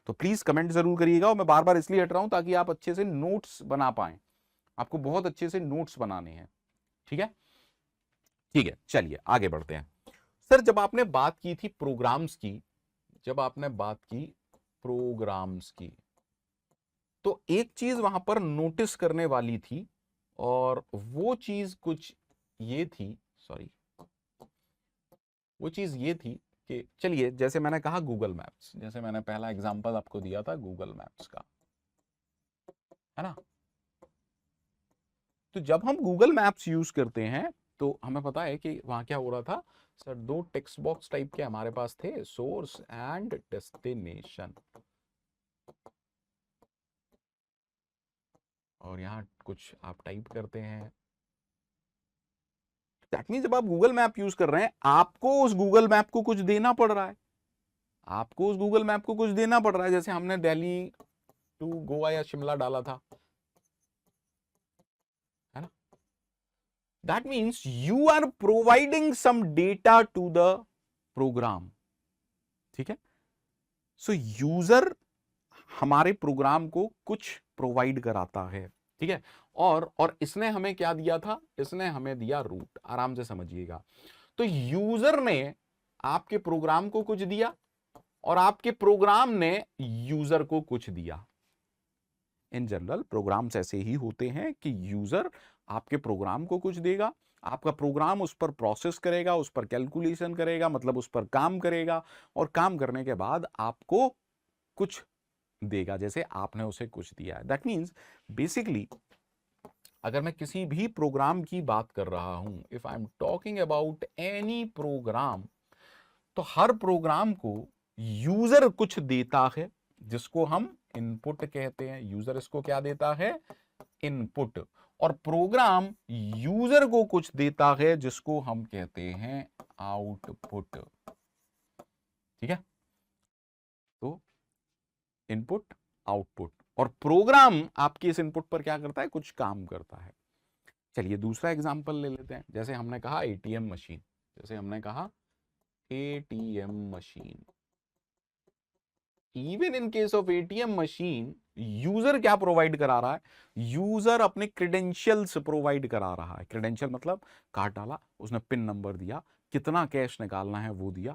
तो प्लीज कमेंट जरूर करिएगा, और मैं बार बार इसलिए हट रहा हूं ताकि आप अच्छे से नोट्स बना पाए, आपको बहुत अच्छे से नोट्स बनाने हैं। ठीक है, ठीक है, चलिए आगे बढ़ते हैं। सर, जब आपने बात की थी प्रोग्राम्स की, जब आपने बात की प्रोग्राम्स की, तो एक चीज वहां पर नोटिस करने वाली थी, और वो चीज कुछ ये थी, सॉरी, वो चीज ये थी कि, चलिए जैसे मैंने कहा गूगल मैप्स, जैसे मैंने पहला एग्जांपल आपको दिया था गूगल मैप्स का, है ना। तो जब हम गूगल मैप्स यूज करते हैं तो हमें पता है कि वहां क्या हो रहा था सर, 2 टेक्स्ट बॉक्स टाइप के हमारे पास थे, सोर्स एंड डेस्टिनेशन, और यहां कुछ आप टाइप करते हैं। दैट मीन जब आप गूगल मैप यूज कर रहे हैं, आपको उस गूगल मैप को कुछ देना पड़ रहा है, आपको उस गूगल मैप को कुछ देना पड़ रहा है। जैसे हमने दिल्ली टू गोवा या शिमला डाला था, है ना। That means you are providing some data to the program, ठीक है। सो यूजर हमारे प्रोग्राम को कुछ प्रोवाइड कराता है, ठीक है। और इसने हमें क्या दिया था, इसने हमें दिया रूट। आराम से समझिएगा। तो यूजर ने आपके प्रोग्राम को कुछ दिया और आपके प्रोग्राम ने यूजर को कुछ दिया। इन जनरल प्रोग्राम्स ऐसे ही होते हैं कि यूजर आपके प्रोग्राम को कुछ देगा, आपका प्रोग्राम उस पर प्रोसेस करेगा, उस पर कैलकुलेशन करेगा, मतलब उस पर काम करेगा, और काम करने के बाद आपको कुछ देगा, जैसे आपने उसे कुछ दिया है। दैट मीन्स बेसिकली अगर मैं किसी भी प्रोग्राम की बात कर रहा हूं, if I am talking about any program, तो हर प्रोग्राम को यूजर कुछ देता है जिसको हम इनपुट कहते हैं। यूजर इसको क्या देता है, इनपुट। और प्रोग्राम यूजर को कुछ देता है जिसको हम कहते हैं आउटपुट, ठीक है। तो इनपुट, आउटपुट, और प्रोग्राम आपके इस इनपुट पर क्या करता है, कुछ काम करता है। चलिए दूसरा एग्जांपल ले लेते हैं। जैसे हमने कहा एटीएम मशीन, जैसे हमने कहा ATM machine. Even in case of ATM machine, user क्या प्रोवाइड करा रहा है, यूजर अपने क्रेडेंशियल्स प्रोवाइड करा रहा है। क्रेडेंशियल मतलब कार्ड डाला, उसने पिन नंबर दिया, कितना कैश निकालना है वो दिया।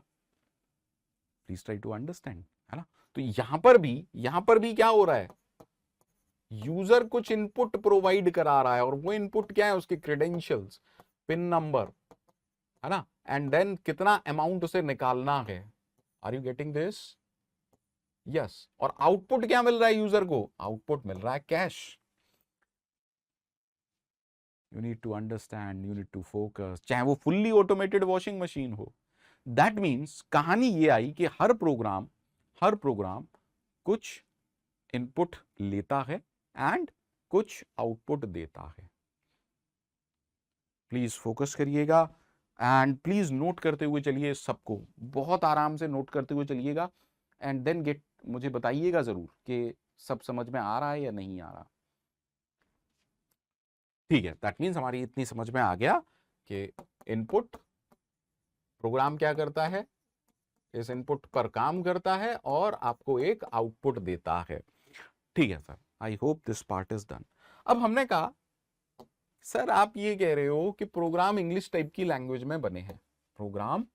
प्लीज ट्राई टू अंडरस्टैंड, है ना। तो यहां पर भी क्या हो रहा है, यूजर कुछ इनपुट प्रोवाइड करा रहा है, और वो इनपुट क्या है, उसके क्रेडेंशियल्स, पिन नंबर, है ना, एंड देन कितना अमाउंट उसे निकालना है। Are you getting this? Yes. और आउटपुट क्या मिल रहा है यूजर को, आउटपुट मिल रहा है cash. You need to understand, you need to focus, चाहे वो फुल्ली ऑटोमेटेड वॉशिंग मशीन हो। दैट मीन्स कहानी ये आई कि हर प्रोग्राम कुछ इनपुट लेता है एंड कुछ आउटपुट देता है। प्लीज फोकस करिएगा एंड प्लीज नोट करते हुए चलिए, सबको बहुत आराम से नोट करते हुए चलिएगा, एंड देन मुझे बताइएगा जरूर कि सब समझ में आ रहा है या नहीं आ रहा। ठीक है, दैट मीन्स हमारी इतनी समझ में आ गया कि इनपुट, प्रोग्राम क्या करता है, इस इनपुट पर काम करता है और आपको एक आउटपुट देता है। ठीक है sir, I hope this part is done. अब हमने कहा सर आप ये कह रहे हो कि प्रोग्राम इंग्लिश टाइप की लैंग्वेज में बने हैं, प्रोग्राम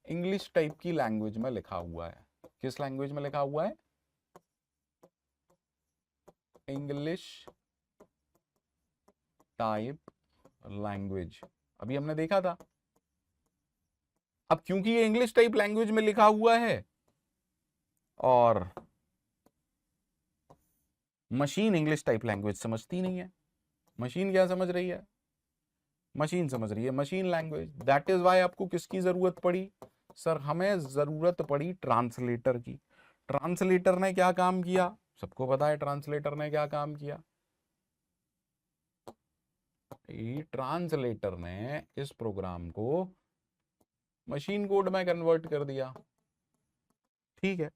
इंग्लिश टाइप की लैंग्वेज में लिखा हुआ है। किस लैंग्वेज में लिखा हुआ है, इंग्लिश टाइप लैंग्वेज, अभी हमने देखा था। अब क्योंकि ये इंग्लिश टाइप लैंग्वेज में लिखा हुआ है और मशीन इंग्लिश टाइप लैंग्वेज समझती नहीं है, मशीन क्या समझ रही है, मशीन समझ रही है machine language. That is why आपको किसकी जरूरत पड़ी, सर हमें जरूरत पड़ी ट्रांसलेटर की। ट्रांसलेटर ने क्या काम किया, सबको पता है ट्रांसलेटर ने क्या काम किया। ट्रांसलेटर ने इस प्रोग्राम को मशीन कोड में कन्वर्ट कर दिया। ठीक है,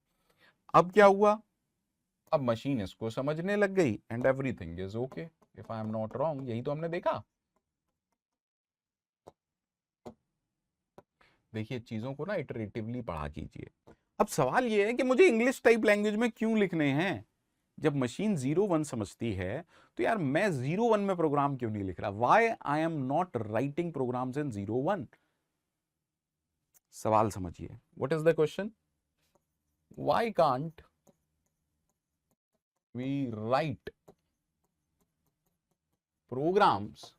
अब क्या हुआ, अब मशीन इसको समझने लग गई and everything is okay, if I am not wrong, यही तो हमने देखा। देखिए चीजों को ना इटरेटिवली पढ़ा कीजिए। अब सवाल ये है कि मुझे इंग्लिश टाइप लैंग्वेज में क्यों लिखने हैं, जब मशीन 0-1 समझती है तो यार मैं 0-1 में प्रोग्राम क्यों नहीं लिख रहा, why I am not writing programs in 0-1। सवाल समझिए, what is the question, why can't we write programs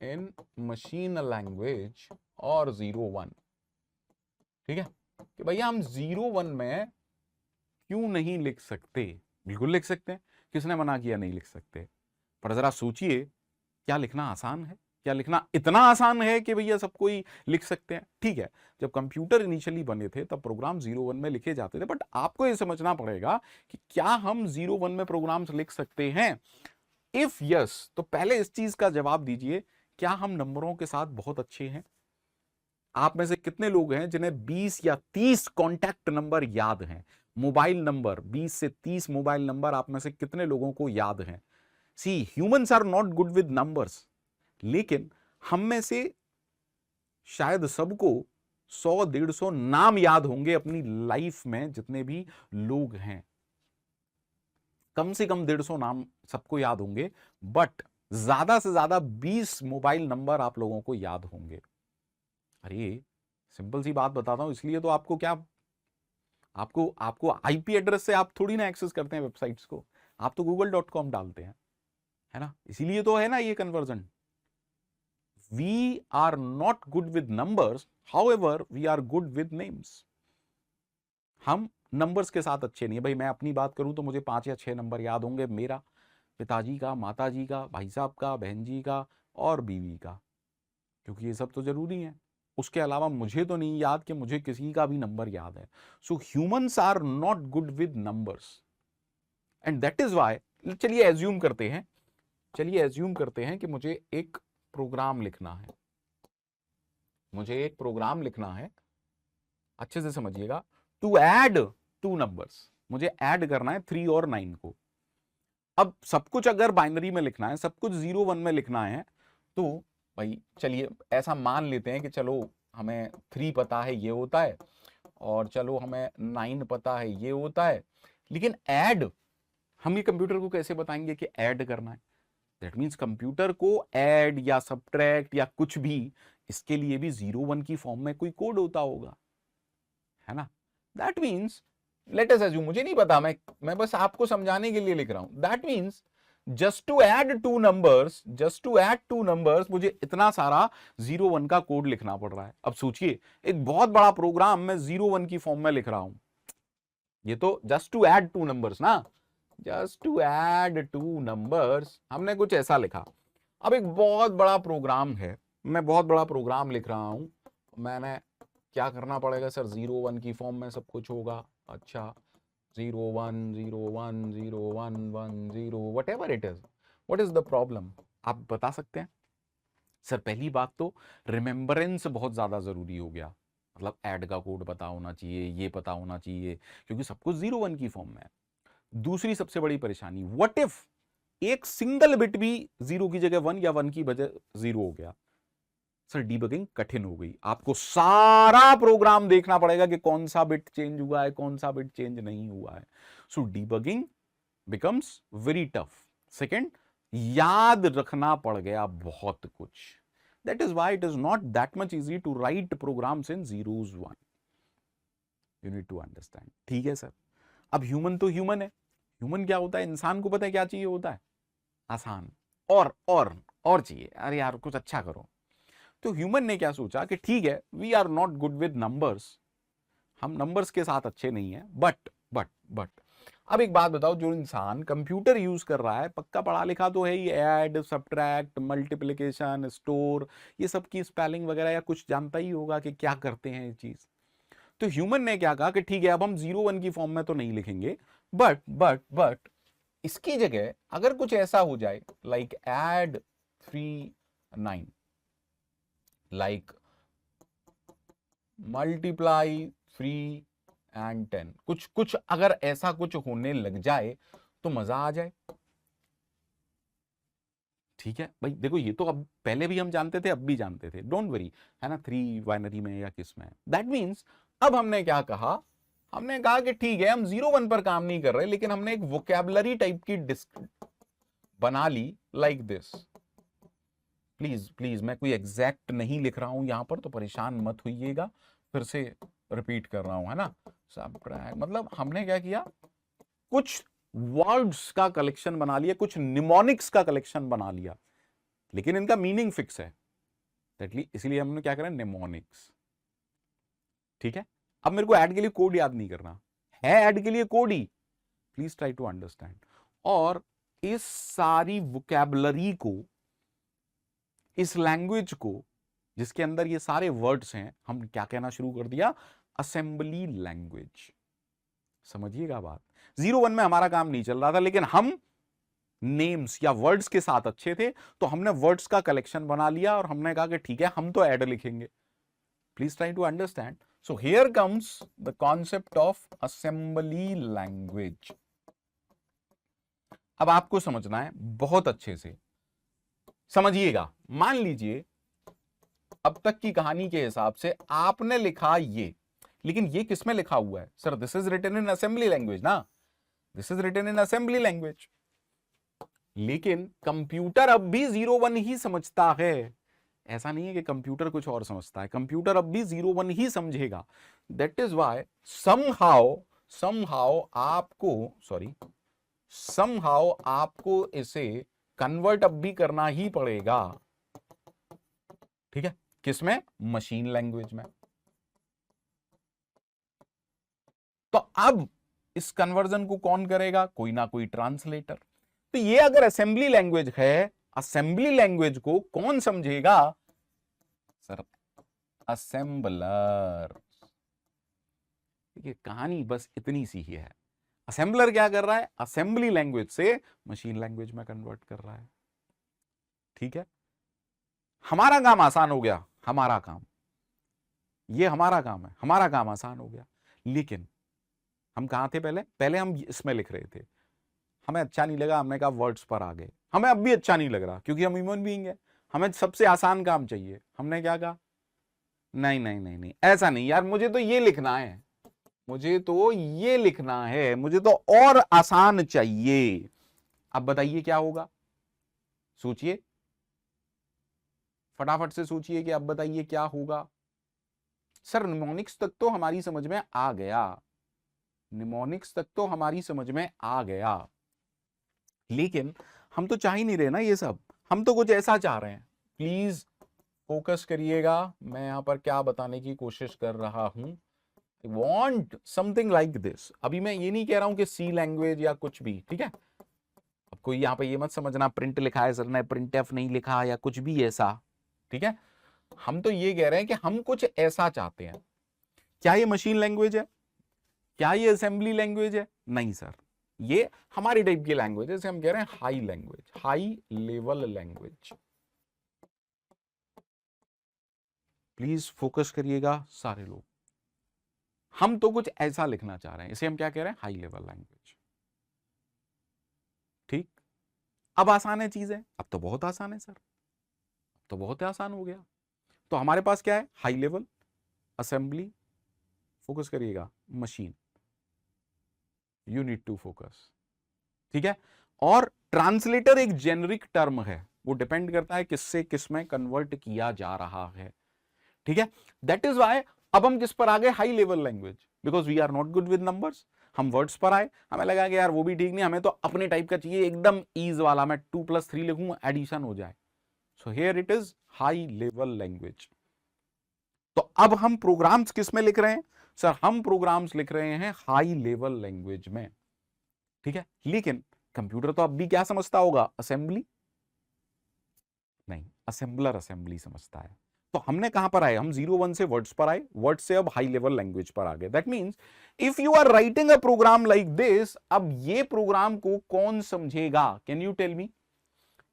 in machine language और 0-1। ठीक है, कि भैया हम 0-1 में क्यों नहीं लिख सकते, बिल्कुल लिख सकते हैं, किसने मना किया नहीं लिख सकते, पर जरा सोचिए क्या लिखना आसान है, क्या लिखना इतना आसान है कि भैया सब कोई लिख सकते हैं। ठीक है, जब कंप्यूटर इनिशियली बने थे तब प्रोग्राम 0-1 में लिखे जाते थे, बट आपको ये समझना पड़ेगा कि क्या हम 0-1 में प्रोग्राम्स लिख सकते हैं। इफ यस, तो पहले इस चीज का जवाब दीजिए, क्या हम नंबरों के साथ बहुत अच्छे हैं। आप में से कितने लोग हैं जिन्हें 20 या 30 कॉन्टैक्ट नंबर याद हैं, मोबाइल नंबर 20 से 30 मोबाइल नंबर आप में से कितने लोगों को याद हैं। See humans are not good with numbers, लेकिन हम में से शायद सबको 100-150 नाम याद होंगे अपनी लाइफ में, जितने भी लोग हैं कम से कम 150 नाम सबको याद होंगे, बट ज्यादा से ज्यादा 20 मोबाइल नंबर आप लोगों को याद होंगे। अरे सिंपल सी बात बताता हूं, इसलिए तो आपको क्या, आपको आपको आईपी एड्रेस से आप थोड़ी ना एक्सेस करते हैं वेबसाइट्स को, आप तो google.com डालते हैं, है ना, इसीलिए तो है ना ये conversion. We are not good with numbers, however we are good with names. हम नंबर्स के साथ अच्छे नहीं है भाई। मैं अपनी बात करूं तो मुझे 5 या 6 नंबर याद होंगे, मेरा, पिताजी का, माताजी का, भाई साहब का, बहन जी का और बीवी का, क्योंकि ये सब तो जरूरी है। उसके अलावा मुझे तो नहीं याद कि मुझे किसी का भी नंबर याद है। So humans are not good with numbers and that is why, चलिए एज्यूम करते हैं, चलिए एज्यूम करते हैं कि मुझे एक प्रोग्राम लिखना है, मुझे एक प्रोग्राम लिखना है, अच्छे से समझिएगा, टू ऐड 2 नंबर्स, मुझे ऐड करना है 3 और 9 को। अब सब कुछ अगर बाइनरी में लिखना है, सब कुछ 0-1 में लिखना है, तो भाई चलिए ऐसा मान लेते हैं कि चलो हमें 3 पता है ये होता है, और चलो हमें 9 पता है ये होता है, लेकिन ऐड हम ये कंप्यूटर को कैसे बताएंगे कि ऐड करना है? दैट मीन्स कंप्यूटर को ऐड या सब्ट्रैक्ट या कुछ भी, इसके लिए भी 0-1 की फॉर्म में कोई कोड होता होगा, है ना। That means late us assume, मुझे नहीं पता, मैं बस आपको समझाने के लिए लिख रहा हूं। That means just to add 2 numbers, just to add 2 numbers, मुझे इतना सारा 0-1 का कोड लिखना पड़ रहा है। अब सोचिए, एक बहुत बड़ा प्रोग्राम मैं 0-1 की फॉर्म में लिख रहा हूं। ये तो जस्ट टू ऐड 2 नंबर्स ना, जस्ट टू ऐड 2 नंबर्स, हमने कुछ ऐसा लिखा। अब एक बहुत बड़ा प्रोग्राम है, मैं बहुत बड़ा प्रोग्राम लिख रहा हूं, मैंने क्या करना पड़ेगा सर? 0-1 की फॉर्म में सब कुछ होगा। अच्छा, 0-1 0-1 0-1 1-0 whatever it is, what is the problem? आप बता सकते हैं? सर पहली बात तो रिमेम्बरेंस बहुत ज्यादा जरूरी हो गया, मतलब ऐड का कोड पता होना चाहिए, ये पता होना चाहिए, क्योंकि सब कुछ 0-1 की फॉर्म में है। दूसरी सबसे बड़ी परेशानी, व्हाट इफ एक सिंगल बिट भी 0 की जगह 1 या 1 की बजाय 0 हो गया? सर डीबगिंग कठिन हो गई, आपको सारा प्रोग्राम देखना पड़ेगा कि कौन सा बिट चेंज हुआ है, कौन सा बिट चेंज नहीं हुआ है। So debugging becomes very tough. Second, याद रखना पड़ गया बहुत कुछ। That is why it is not that much easy to write programs in 0-1, you need to understand. ठीक है सर, अब ह्यूमन तो ह्यूमन है, ह्यूमन क्या होता है, इंसान को पता है क्या चाहिए होता है? आसान, और चाहिए, अरे यार कुछ अच्छा करो। तो ह्यूमन ने क्या सोचा कि ठीक है, we are not good with numbers, हम नंबर्स के साथ अच्छे नहीं है, बट अब एक बात बताओ, जो इंसान कंप्यूटर यूज कर रहा है पक्का पढ़ा लिखा तो है ही, ऐड, सब्ट्रैक्ट, मल्टीप्लिकेशन, स्टोर, ये सब की स्पेलिंग वगैरह या कुछ जानता ही होगा कि क्या करते हैं ये चीज। तो ह्यूमन ने क्या कहा कि ठीक है, अब हम 0-1 की फॉर्म में तो नहीं लिखेंगे, बट इसकी जगह अगर कुछ ऐसा हो जाए, like add 3-9, like multiply 3 and 10, कुछ अगर ऐसा कुछ होने लग जाए तो मजा आ जाए। ठीक है भाई, देखो ये तो अब पहले भी हम जानते थे, अब भी जानते थे, डोंट वरी, है ना, 3 बाइनरी में या किस में। दैट मीन्स अब हमने क्या कहा, हमने कहा कि ठीक है, हम 0-1 पर काम नहीं कर रहे, लेकिन हमने एक वोकैबुलरी टाइप की डिस्क बना ली, लाइक दिस। प्लीज मैं कोई एग्जैक्ट नहीं लिख रहा हूं यहां पर, तो परेशान मत होइएगा, फिर से रिपीट कर रहा हूं, है ना। सब्ट्रैक्ट मतलब हमने क्या किया, कुछ वर्ड्स का कलेक्शन बना लिया, कुछ निमोनिक्स का कलेक्शन बना लिया, लेकिन इनका मीनिंग फिक्स है, इसलिए हमने क्या करा, निमोनिक्स। ठीक है, अब मेरे को ऐड के लिए कोड याद नहीं करना है, ऐड के लिए कोड ही, प्लीज ट्राई टू अंडरस्टैंड। और इस सारी वोकैबुलरी को, इस लैंग्वेज को, जिसके अंदर ये सारे वर्ड्स हैं, हम क्या कहना शुरू कर दिया, असेंबली लैंग्वेज। समझिएगा बात, 0-1 में हमारा काम नहीं चल रहा था, लेकिन हम नेम्स या वर्ड्स के साथ अच्छे थे, तो हमने वर्ड्स का कलेक्शन बना लिया और हमने कहा कि ठीक है, हम तो ऐड लिखेंगे। Please try to understand. So here comes the concept of assembly language. अब आपको समझना है, बहुत अच्छे से समझिएगा। मान लीजिए अब तक की कहानी के हिसाब से आपने लिखा ये, लेकिन ये किस में लिखा हुआ है sir? This is written in assembly language ना, this is written in assembly language. लेकिन कंप्यूटर अब भी 0 1 ही समझता है। ऐसा नहीं है कि कंप्यूटर कुछ और समझता है, कंप्यूटर अब भी 0 1 ही समझेगा। दैट इज वाई समहाउ आपको इसे कन्वर्ट अब भी करना ही पड़ेगा। ठीक है, किसमें? मशीन लैंग्वेज में। तो अब इस कन्वर्जन को कौन करेगा? कोई ना कोई ट्रांसलेटर। तो ये अगर असेंबली लैंग्वेज है, असेंबली लैंग्वेज को कौन समझेगा सर? असेंबलर। देखिए कहानी बस इतनी सी ही है। असेंबलर क्या कर रहा है? असेंबली लैंग्वेज से मशीन लैंग्वेज में कन्वर्ट कर रहा है। ठीक है, हमारा काम आसान हो गया, हमारा काम, ये हमारा काम है, हमारा काम आसान हो गया। लेकिन हम कहां थे पहले हम इसमें लिख रहे थे, हमें अच्छा नहीं लगा, हमने कहा वर्ड्स पर आ गए। हमें अब भी अच्छा नहीं लग रहा क्योंकि हम ह्यूमन बीइंग है, हमें सबसे आसान काम चाहिए। हमने क्या कहा? नहीं नहीं नहीं नहीं, ऐसा नहीं यार, मुझे तो ये लिखना है, मुझे तो ये लिखना है, मुझे तो और आसान चाहिए। अब बताइए क्या होगा? सोचिए, फटाफट से सोचिए कि अब बताइए क्या होगा। सर निमोनिक्स तक तो हमारी समझ में आ गया, निमोनिक्स तक तो हमारी समझ में आ गया, लेकिन हम तो चाह ही नहीं रहे ना ये सब, हम तो कुछ ऐसा चाह रहे हैं। प्लीज फोकस करिएगा, मैं यहां पर क्या बताने की कोशिश कर रहा हूं। Want something like this. अभी मैं ये नहीं कह रहा हूं कि सी लैंग्वेज या कुछ भी, ठीक है? अब कोई यहां पे ये मत समझना प्रिंट लिखा है सर ने, प्रिंट एफ नहीं लिखा या कुछ भी ऐसा, ठीक है? हम तो ये कह रहे हैं कि हम कुछ ऐसा चाहते हैं। क्या ये मशीन लैंग्वेज है? क्या ये असेंबली लैंग्वेज है? नहीं सर, ये हमारी टाइप की लैंग्वेज है, जैसे हम कह रहे हैं high language, high level language. Please focus करिएगा सारे लोग, हम तो कुछ ऐसा लिखना चाह रहे हैं, इसे हम क्या कह रहे हैं? High level language. ठीक, अब आसान है चीजें, अब तो बहुत आसान है सर, अब तो बहुत आसान हो गया। तो हमारे पास क्या है? हाई लेवल, असेंबली, फोकस करिएगा, machine. You need to focus, ठीक है? और ट्रांसलेटर एक जेनरिक टर्म है, वो डिपेंड करता है किससे किसमें कन्वर्ट किया जा रहा है। ठीक है, दैट इज वाई अब हम किस पर आ गए? High level language, because we are not good with numbers. हम वर्ड्स पर आए, हमें लगा कि यार वो भी ठीक नहीं, हमें तो अपने टाइप का चाहिए, एकदम ईज वाला, मैं 2+3 लिखूं एडिशन हो जाए। So here it is high level language. तो अब हम प्रोग्राम्स किस में लिख रहे हैं सर? हम प्रोग्राम्स लिख रहे हैं हाई लेवल लैंग्वेज में। ठीक है, लेकिन कंप्यूटर तो अब भी क्या समझता होगा? असेंबली नहीं, असेंबलर असेंबली समझता है। तो हमने कहां पर आए? हम 0 1 से वर्ड्स पर आए, वर्ड से अब हाई लेवल लैंग्वेज पर आ गए। That means if you are writing a program like this, अब ये प्रोग्राम को कौन समझेगा? कैन यू टेल मी,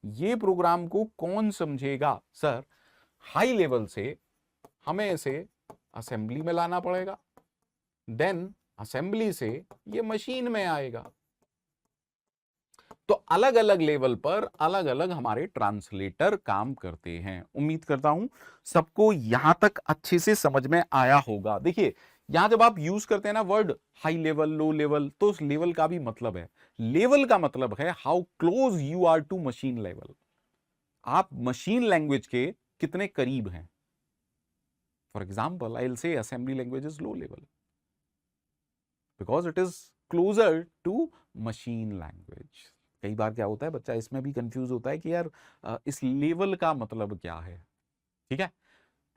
ये प्रोग्राम को कौन समझेगा सर? हाई लेवल से हमें इसे असेंबली में लाना पड़ेगा, देन असेंबली से ये मशीन में आएगा। तो अलग अलग लेवल पर अलग अलग हमारे ट्रांसलेटर काम करते हैं। उम्मीद करता हूं सबको यहां तक अच्छे से समझ में आया होगा। देखिए यहां जब आप यूज करते हैं ना word high level, low level, तो उस लेवल का भी मतलब है, लेवल का मतलब है how close you are to machine level, आप मशीन लैंग्वेज के कितने करीब हैं। For example I will say assembly language is low level because it is closer to machine language. कई बार क्या होता है, बच्चा इसमें भी कंफ्यूज होता है कि यार इस लेवल का मतलब क्या है। ठीक है,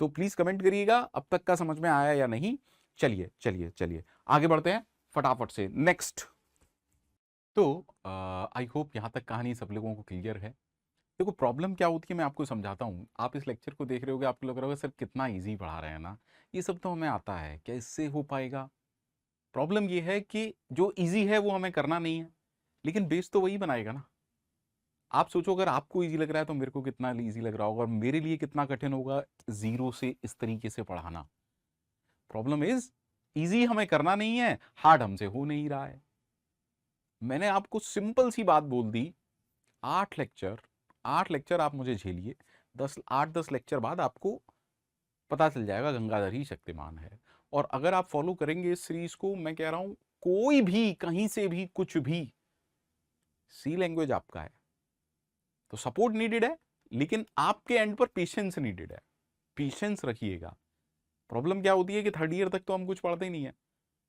तो प्लीज कमेंट करिएगा अब तक का समझ में आया या नहीं। चलिए चलिए चलिए आगे बढ़ते हैं फटाफट से नेक्स्ट। तो आई होप यहां तक कहानी सब लोगों को क्लियर है। देखो प्रॉब्लम क्या होती है मैं आपको समझाता हूँ। आप इस लेक्चर को देख रहे होगे, आपको लग रहा होगा सर कितना ईजी पढ़ा रहे हैं ना, ये सब तो हमें आता है, क्या इससे हो पाएगा? प्रॉब्लम ये है कि जो इजी है वो हमें करना नहीं है, लेकिन बेस तो वही बनाएगा ना। आप सोचो अगर आपको इजी लग रहा है तो मेरे को कितना इजी लग रहा होगा, और मेरे लिए कितना कठिन होगा जीरो से इस तरीके से पढ़ाना। प्रॉब्लम इज इजी हमें करना नहीं है, हार्ड हमसे हो नहीं रहा है। मैंने आपको सिंपल सी बात बोल दी, 8 लेक्चर आप मुझे झेलिए, 8-10 लेक्चर बाद आपको पता चल जाएगा गंगाधर ही शक्तिमान है। और अगर आप फॉलो करेंगे इस सीरीज को, मैं कह रहा हूं कोई भी कहीं से भी कुछ भी, सी लैंग्वेज आपका है। तो सपोर्ट नीडेड है, लेकिन आपके एंड पर पेशेंस नीडेड है। पेशेंस रखिएगा। प्रॉब्लम क्या होती है कि थर्ड ईयर तक तो हम कुछ पढ़ते ही नहीं है।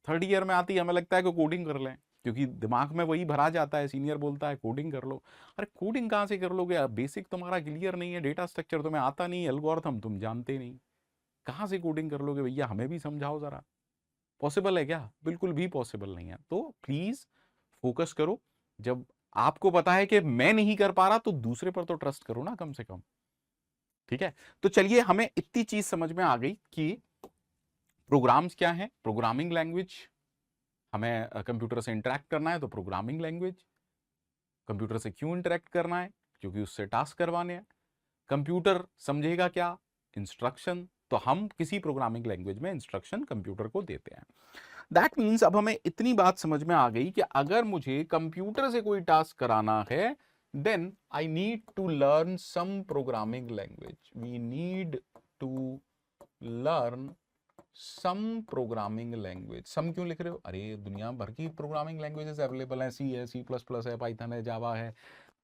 थर्ड ईयर में आती है हमें लगता है कि कोडिंग कर लें, क्योंकि दिमाग में वही भरा जाता है। सीनियर बोलता है कोडिंग कर लो। अरे कोडिंग कहाँ से कर लोगे? बेसिक तुम्हारा क्लियर नहीं है, डेटा स्ट्रक्चर तुम्हें आता नहीं, एल्गोरिथम तुम जानते नहीं, कहाँ से कोडिंग कर लोगे भैया? हमें भी समझाओ जरा। पॉसिबल है क्या? बिल्कुल भी पॉसिबल नहीं है। तो प्लीज फोकस करो। जब आपको पता है कि मैं नहीं कर पा रहा, तो दूसरे पर तो ट्रस्ट करो ना कम से कम। ठीक है, तो चलिए, हमें इतनी चीज समझ में आ गई कि प्रोग्राम्स क्या है, प्रोग्रामिंग लैंग्वेज। हमें कंप्यूटर से इंटरेक्ट करना है तो प्रोग्रामिंग लैंग्वेज। कंप्यूटर से क्यों इंटरेक्ट करना है? क्योंकि उससे टास्क करवाने हैं। कंप्यूटर समझेगा क्या? इंस्ट्रक्शन। तो हम किसी प्रोग्रामिंग लैंग्वेज में इंस्ट्रक्शन कंप्यूटर को देते हैं। दैट मीन्स अब हमें इतनी बात समझ में आ गई कि अगर मुझे कंप्यूटर से कोई टास्क कराना है, then I need to learn some programming language. We need to learn some programming language. Some क्यों लिख रहे हो? अरे दुनिया भर की प्रोग्रामिंग लैंग्वेजेस अवेलेबल है, सी है, C++ है, पाइथन है, जावा है,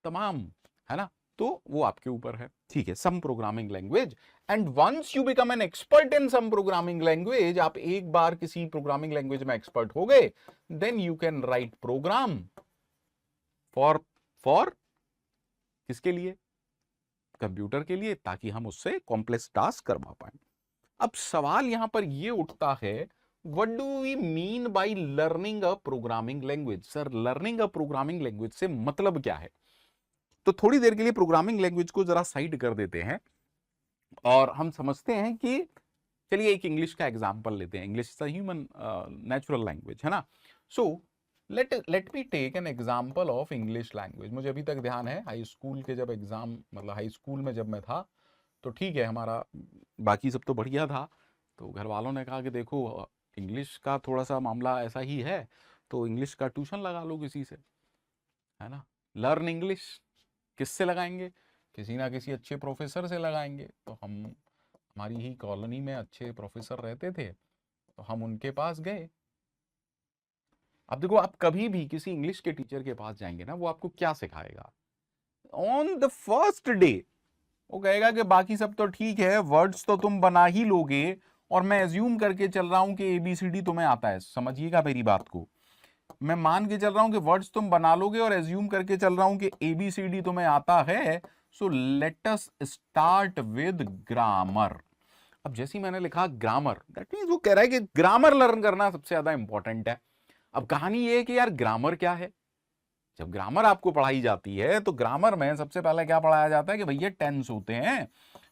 तमाम, है ना? तो वो आपके ऊपर है। ठीक है, some programming language. And once you become an expert in some programming language, आप एक बार किसी प्रोग्रामिंग लैंग्वेज में एक्सपर्ट हो गए, then you can write program for किसके लिए? कंप्यूटर के लिए, ताकि हम उससे कॉम्प्लेक्स टास्क करवा पाए। अब सवाल यहां पर यह उठता है, what do we mean by learning a programming language? Sir, learning a programming language से मतलब क्या है? तो थोड़ी देर के लिए प्रोग्रामिंग लैंग्वेज को जरा साइड कर देते हैं और हम समझते हैं कि, चलिए एक इंग्लिश का एग्जांपल लेते हैं। English is a human natural language, है ना? So let me take an example of English language. मुझे अभी तक ध्यान है, हाई स्कूल के जब एग्जाम, मतलब हाई स्कूल में जब मैं था, तो ठीक है, हमारा बाकी सब तो बढ़िया था। तो घर वालों ने कहा कि देखो, इंग्लिश का थोड़ा सा मामला ऐसा ही है, तो इंग्लिश का ट्यूशन लगा लो किसी से, है ना? Learn English. किससे लगाएंगे? किसी ना किसी अच्छे प्रोफेसर से लगाएंगे। तो हमारी ही कॉलोनी में अच्छे प्रोफेसर रहते थे, तो हम उनके पास गए। अब देखो, आप कभी भी किसी इंग्लिश के टीचर के पास जाएंगे ना, वो आपको क्या सिखाएगा? ऑन द फर्स्ट डे वो कहेगा कि बाकी सब तो ठीक है, वर्ड्स तो तुम बना ही लोगे, और मैं एज्यूम करके चल रहा हूं कि ABCD तुम्हें आता है। समझिएगा मेरी बात को, मैं मान के चल रहा हूं कि वर्ड्स तुम बना लोगे और एज्यूम करके चल रहा हूं कि ABCD तुम्हें आता है। सो let us start with grammar. अब जैसे ही मैंने लिखा ग्रामर, दैट मींस वो कह रहा है कि ग्रामर लर्न करना सबसे ज्यादा इंपॉर्टेंट है। अब कहानी ये है कि यार ग्रामर क्या है? जब ग्रामर आपको पढ़ाई जाती है, तो ग्रामर में सबसे पहले क्या पढ़ाया जाता है कि भैया टेंस होते हैं,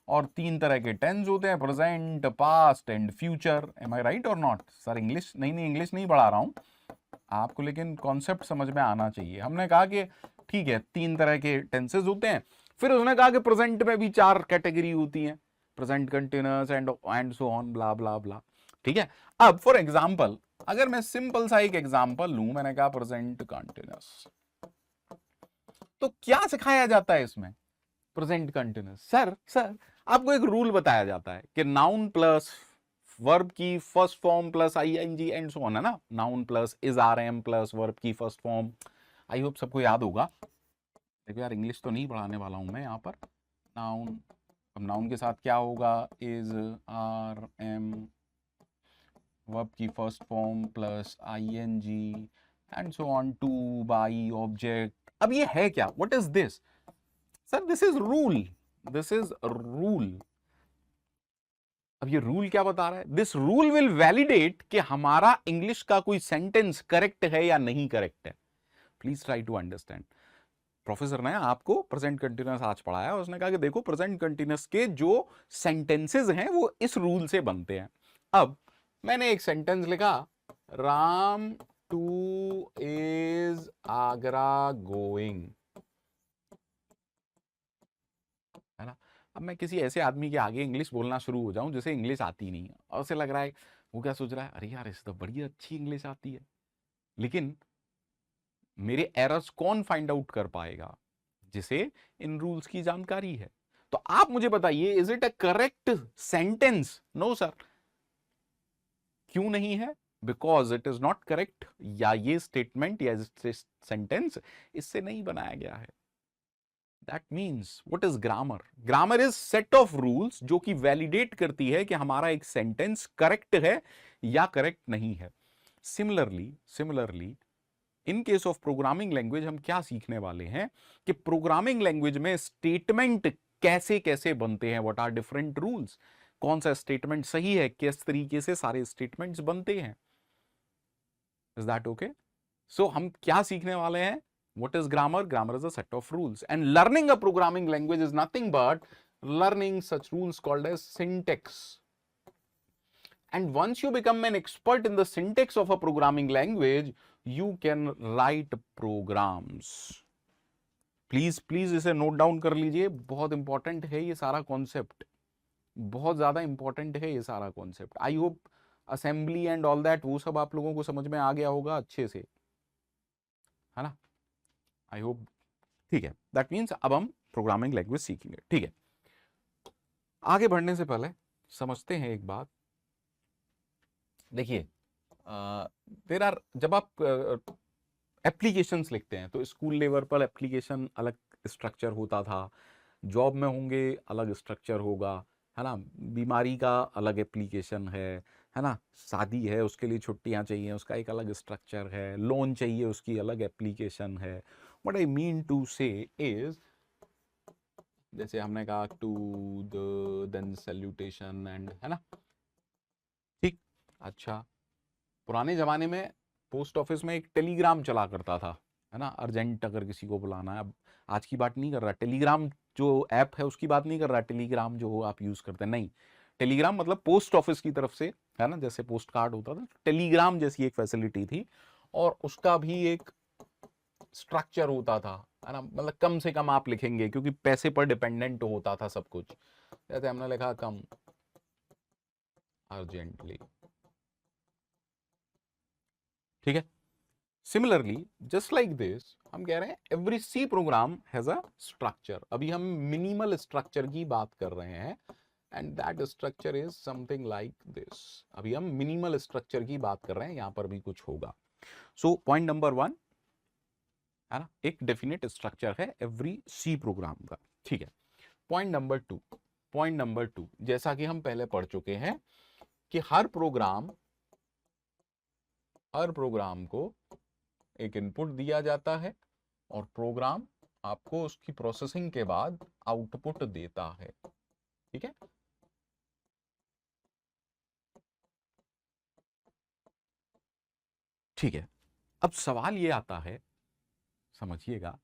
और 3 तरह के टेंस होते हैं, present, past and future. Am I right और नॉट? सर इंग्लिश नहीं, इंग्लिश नहीं पढ़ा रहा हूं आपको, लेकिन कॉन्सेप्ट समझ में आना चाहिए। हमने कहा कि ठीक है, 3 तरह के टेंसेस होते हैं। फिर उसने कहा कि प्रेजेंट में भी 4 कैटेगरी होती हैं, present continuous and so on, blah blah blah. ठीक है, अब फॉर एग्जांपल, अगर मैं सिंपल सा एक एग्जांपल लूं, मैंने कहा प्रेजेंट कंटिन्यूअस, तो क्या सिखाया जाता है इसमें? Present continuous. सर आपको एक रूल बताया जाता है कि नाउन प्लस वर्ब की first form plus ING and so on, है ना? Noun plus is RM plus verb की फर्स्ट फॉर्म। आई होप सबको याद होगा। देखो यार, इंग्लिश तो नहीं पढ़ाने वाला हूं मैं यहाँ पर। नाउन, अब नाउन के साथ क्या होगा? इज, RM, वर्ब की first form plus ING and so on, to, by, object. अब ये है क्या? What is this? Sir this is rule, this is rule. अब ये रूल क्या बता रहा है? दिस रूल विल वैलिडेट कि हमारा इंग्लिश का कोई सेंटेंस करेक्ट है या नहीं करेक्ट है। Please try to understand. Professor ने आपको प्रेजेंट कंटिन्यूअस आज पढ़ाया, उसने कहा कि देखो, प्रेजेंट कंटिन्यूअस के जो सेंटेंसेस हैं वो इस रूल से बनते हैं। अब मैंने एक सेंटेंस लिखा, Ram two is Agra going, है ना? अब मैं किसी ऐसे आदमी के आगे इंग्लिश बोलना शुरू हो जाऊं जिसे इंग्लिश आती नहीं है, और उसे लग रहा है, वो क्या सोच रहा है, अरे यार इसे तो बड़ी अच्छी इंग्लिश आती है। लेकिन मेरे एरर्स कौन फाइंड आउट कर पाएगा? जिसे इन रूल्स की जानकारी है। तो आप मुझे बताइए, is it a correct sentence? No sir. क्यों नहीं है? Because it is not correct, या ये स्टेटमेंट या सेंटेंस इससे नहीं बनाया गया है। That means what is grammar? Grammar is set of rules जो कि वैलिडेट करती है कि हमारा एक सेंटेंस करेक्ट है या करेक्ट नहीं है। Similarly in case of programming language हम क्या सीखने वाले हैं कि प्रोग्रामिंग लैंग्वेज में स्टेटमेंट कैसे कैसे बनते हैं, व्हाट आर डिफरेंट रूल्स, कौन सा स्टेटमेंट सही है, किस तरीके से सारे स्टेटमेंट्स बनते हैं। Is that okay? सो हम क्या सीखने वाले हैं? What is grammar? Grammar is a set of rules, and learning a programming language is nothing but learning such rules called as syntax. And once you become an expert in the syntax of a programming language, you can write programs. Please इसे note down कर लीजिए, बहुत important है ये सारा concept, बहुत ज्यादा important है ये सारा concept. I hope assembly and all that वो सब आप लोगों को समझ में आ गया होगा अच्छे से, है ना? I hope. ठीक है, दैट मीन्स अब हम प्रोग्रामिंग लैंग्वेज सीखेंगे। ठीक है, आगे बढ़ने से पहले समझते हैं एक बात। देखिए, देयर आर, जब आप एप्लीकेशंस लिखते हैं तो स्कूल लेवल पर एप्लीकेशन अलग स्ट्रक्चर होता था, जॉब में होंगे अलग स्ट्रक्चर होगा, है ना? बीमारी का अलग एप्लीकेशन है ना? शादी है उसके लिए छुट्टियां चाहिए, उसका एक अलग स्ट्रक्चर है, लोन चाहिए उसकी अलग एप्लीकेशन है। What I mean to say is, जैसे हमने कहा to the then salutation and, है ना? ठीक। अच्छा, पुराने जमाने में पोस्ट ऑफिस में एक टेलीग्राम चला करता था, है ना? अर्जेंट अगर किसी को बुलाना है, अब आज की बात नहीं कर रहा, टेलीग्राम जो ऐप है उसकी बात नहीं कर रहा, टेलीग्राम जो आप यूज करते हैं, नहीं, टेलीग्राम मतलब पोस्ट ऑफिस की तरफ से, है ना? जैसे पोस्ट कार्ड होता था, टेलीग्राम जैसी एक फैसिलिटी थी, और उसका भी एक स्ट्रक्चर होता था, है ना? मतलब कम से कम आप लिखेंगे क्योंकि पैसे पर डिपेंडेंट होता था सब कुछ। जैसे हमने लिखा कम अर्जेंटली, ठीक है? सिमिलरली जस्ट लाइक दिस हम कह रहे हैं every C program has a structure. अभी हम मिनिमल स्ट्रक्चर की बात कर रहे हैं, and that structure is something like this. अभी हम मिनिमल स्ट्रक्चर की बात कर रहे हैं, यहां पर भी कुछ होगा। सो पॉइंट नंबर 1, है ना, एक डेफिनेट स्ट्रक्चर है एवरी सी प्रोग्राम का। ठीक है, पॉइंट नंबर टू, जैसा कि हम पहले पढ़ चुके हैं कि हर प्रोग्राम को एक इनपुट दिया जाता है और प्रोग्राम आपको उसकी प्रोसेसिंग के बाद आउटपुट देता है। ठीक है, ठीक है। अब सवाल ये आता है, समझिएगा,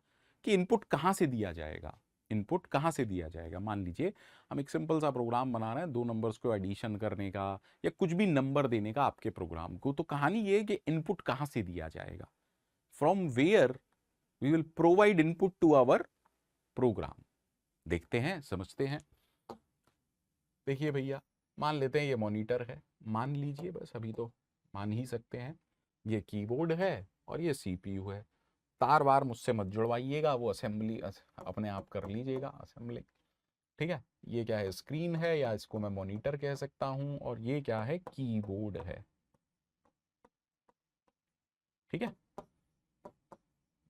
कि इनपुट कहां से दिया जाएगा? इनपुट कहां से दिया जाएगा? मान लीजिए हम एक सिंपल सा प्रोग्राम बना रहे हैं, 2 नंबर्स को एडिशन करने का या कुछ भी नंबर देने का आपके प्रोग्राम को, तो कहानी ये है कि इनपुट कहां से दिया जाएगा? From where we will provide input to our program. देखते हैं, समझते हैं। देखिए भैया, मान लेते हैं ये मॉनिटर है, मान लीजिए, बस अभी तो मान ही सकते हैं, ये कीबोर्ड है और ये सीपीयू है। तार वार मुझसे मत जुड़वाइएगा, वो असेंबली अपने आप कर लीजिएगा, असेंबली। ठीक है, ये क्या है? स्क्रीन है, या इसको मैं मॉनिटर कह सकता हूं, और ये क्या है? कीबोर्ड है। ठीक है,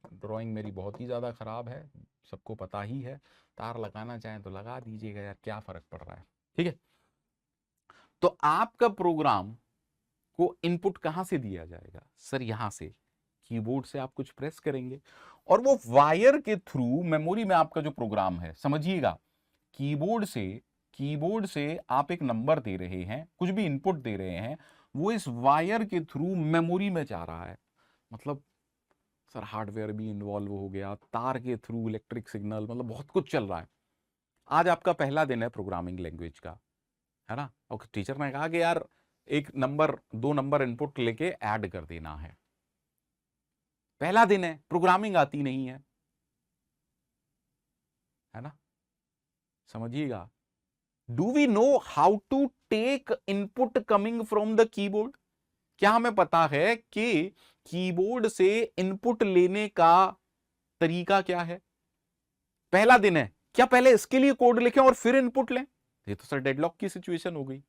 ड्राइंग मेरी बहुत ही ज़्यादा ख़राब है, सबको पता ही है। तार लगाना चाहें तो लगा दीजिएगा यार, क्या फ़र्क पड़ रहा है। ठीक है, तो आपका प्रोग्राम को इनपुट कहां से दिया जाएगा? सर यहां से, कीबोर्ड से आप कुछ प्रेस करेंगे और वो वायर के थ्रू मेमोरी में आपका जो प्रोग्राम है, समझिएगा, कीबोर्ड से आप एक नंबर दे रहे हैं, कुछ भी इनपुट दे रहे हैं, वो इस वायर के थ्रू मेमोरी में जा रहा है। मतलब सर हार्डवेयर भी इन्वॉल्व हो गया, तार के थ्रू इलेक्ट्रिक सिग्नल, मतलब बहुत कुछ चल रहा है। आज आपका पहला दिन है प्रोग्रामिंग लैंग्वेज का, है ना? और टीचर ने कहा कि यार एक नंबर, 2 नंबर इनपुट लेके ऐड कर देना है। पहला दिन है, प्रोग्रामिंग आती नहीं है ना? समझिएगा, do we know how to take input coming from the keyboard? क्या हमें पता है कि कीबोर्ड से इनपुट लेने का तरीका क्या है? पहला दिन है, क्या पहले इसके लिए कोड लिखें और फिर इनपुट लें? ये तो सर डेडलॉक की सिचुएशन हो गई।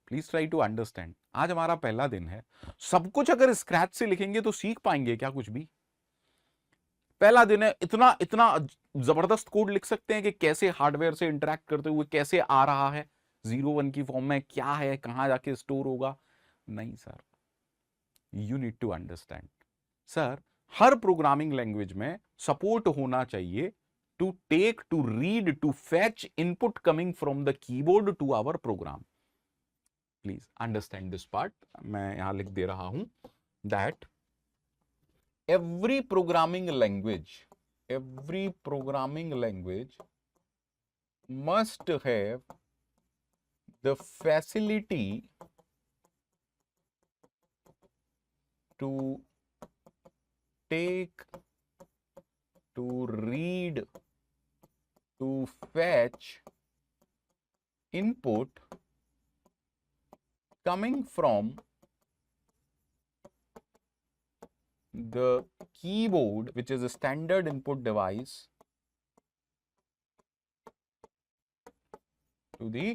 Please try to understand. आज हमारा पहला दिन है, सब कुछ अगर स्क्रैच से लिखेंगे तो सीख पाएंगे क्या कुछ भी? पहला दिन है, इतना इतना जबरदस्त कोड लिख सकते हैं कि कैसे हार्डवेयर से इंटरेक्ट करते हुए कैसे आ रहा है 0 1 की फॉर्म में, क्या है, कहां जाके स्टोर होगा? नहीं sir, you need to understand. Sir, हर प्रोग्रामिंग लैंग्वेज में सपोर्ट होना चाहिए to take, to read, to fetch input coming from the keyboard to our program. Please understand this part. मैं यहां लिख दे रहा हूं that every programming language must have the facility to take, to read, to fetch input coming from the keyboard, which is a standard input device, to the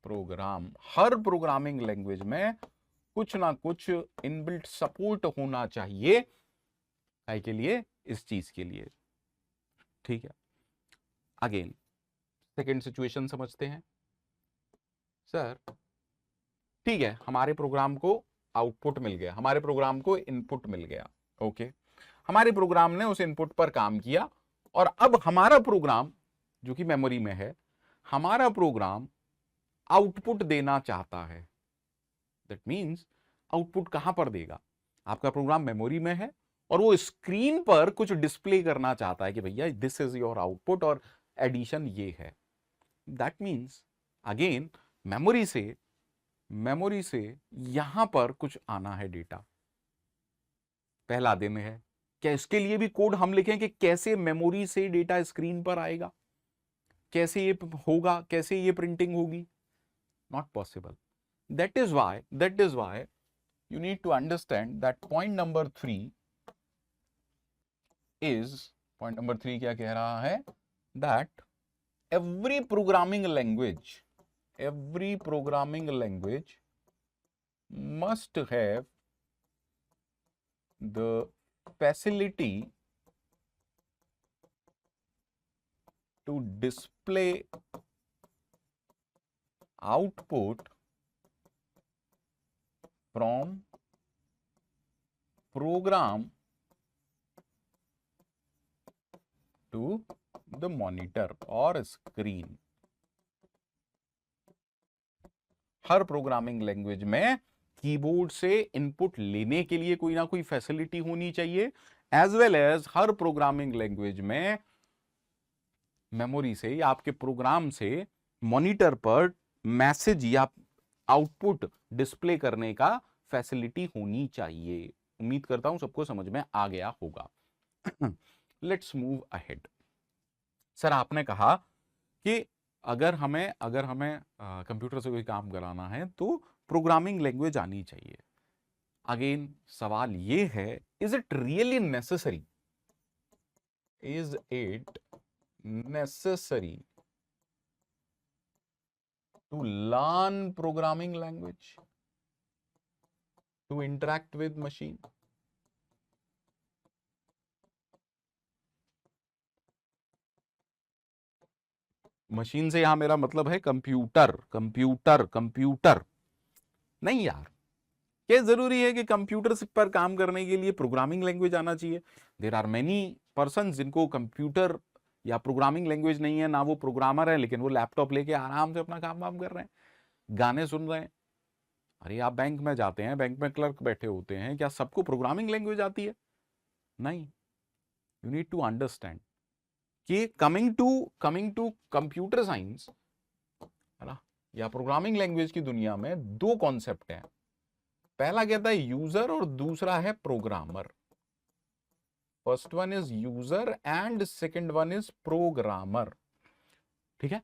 program। Her programming language में कुछ ना कुछ inbuilt support होना चाहिए, काय के लिए? इस चीज के लिए। ठीक है, अगेन सेकेंड सिचुएशन समझते हैं। सर ठीक है, हमारे प्रोग्राम को आउटपुट मिल गया, हमारे प्रोग्राम को इनपुट मिल गया। ओके, हमारे प्रोग्राम ने उस इनपुट पर काम किया और अब हमारा प्रोग्राम जो कि मेमोरी में है, हमारा प्रोग्राम आउटपुट देना चाहता है। दैट मीन्स आउटपुट कहां पर देगा? आपका प्रोग्राम मेमोरी में है और वो स्क्रीन पर कुछ डिस्प्ले करना चाहता है कि भैया दिस इज योर आउटपुट और एडिशन ये है। दैट मीन्स अगेन मेमोरी से यहां पर कुछ आना है डेटा। पहला दिन है, क्या इसके लिए भी कोड हम लिखें कि कैसे मेमोरी से डेटा स्क्रीन पर आएगा, कैसे ये होगा, कैसे ये प्रिंटिंग होगी? Not possible. That is why you need to understand that point number 3 क्या कह रहा है? that every programming language must have the facility to display output from program to the monitor or screen। Her programming language में keyboard से input लेने के लिए कोई ना कोई फैसिलिटी होनी चाहिए, एज वेल एज हर प्रोग्रामिंग लैंग्वेज में मेमोरी से या आपके प्रोग्राम से मॉनिटर पर मैसेज या आउटपुट डिस्प्ले करने का फैसिलिटी होनी चाहिए। उम्मीद करता हूं सबको समझ में आ गया होगा। Let's move ahead. सर आपने कहा कि अगर हमें कंप्यूटर से कोई काम कराना है तो प्रोग्रामिंग लैंग्वेज आनी चाहिए। अगेन सवाल ये है, is it really necessary? Is it necessary to learn programming language to interact with machine? Machine से यहां मेरा मतलब है कंप्यूटर नहीं यार। क्या जरूरी है कि कंप्यूटर पर काम करने के लिए प्रोग्रामिंग लैंग्वेज आना चाहिए? देयर आर मेनी पर्सन जिनको कंप्यूटर या प्रोग्रामिंग लैंग्वेज नहीं है, ना वो प्रोग्रामर है, लेकिन वो लैपटॉप लेके आराम से अपना काम कर रहे हैं, गाने सुन रहे हैं। अरे आप बैंक में जाते हैं, बैंक में क्लर्क बैठे होते हैं, क्या सबको प्रोग्रामिंग लैंग्वेज आती है? नहीं। यू नीड टू अंडरस्टैंड कि कमिंग टू कंप्यूटर साइंस, है ना, या प्रोग्रामिंग लैंग्वेज की दुनिया में दो कॉन्सेप्ट हैं। पहला कहता है यूजर और दूसरा है programmer. First one is user and second one is programmer. ठीक है,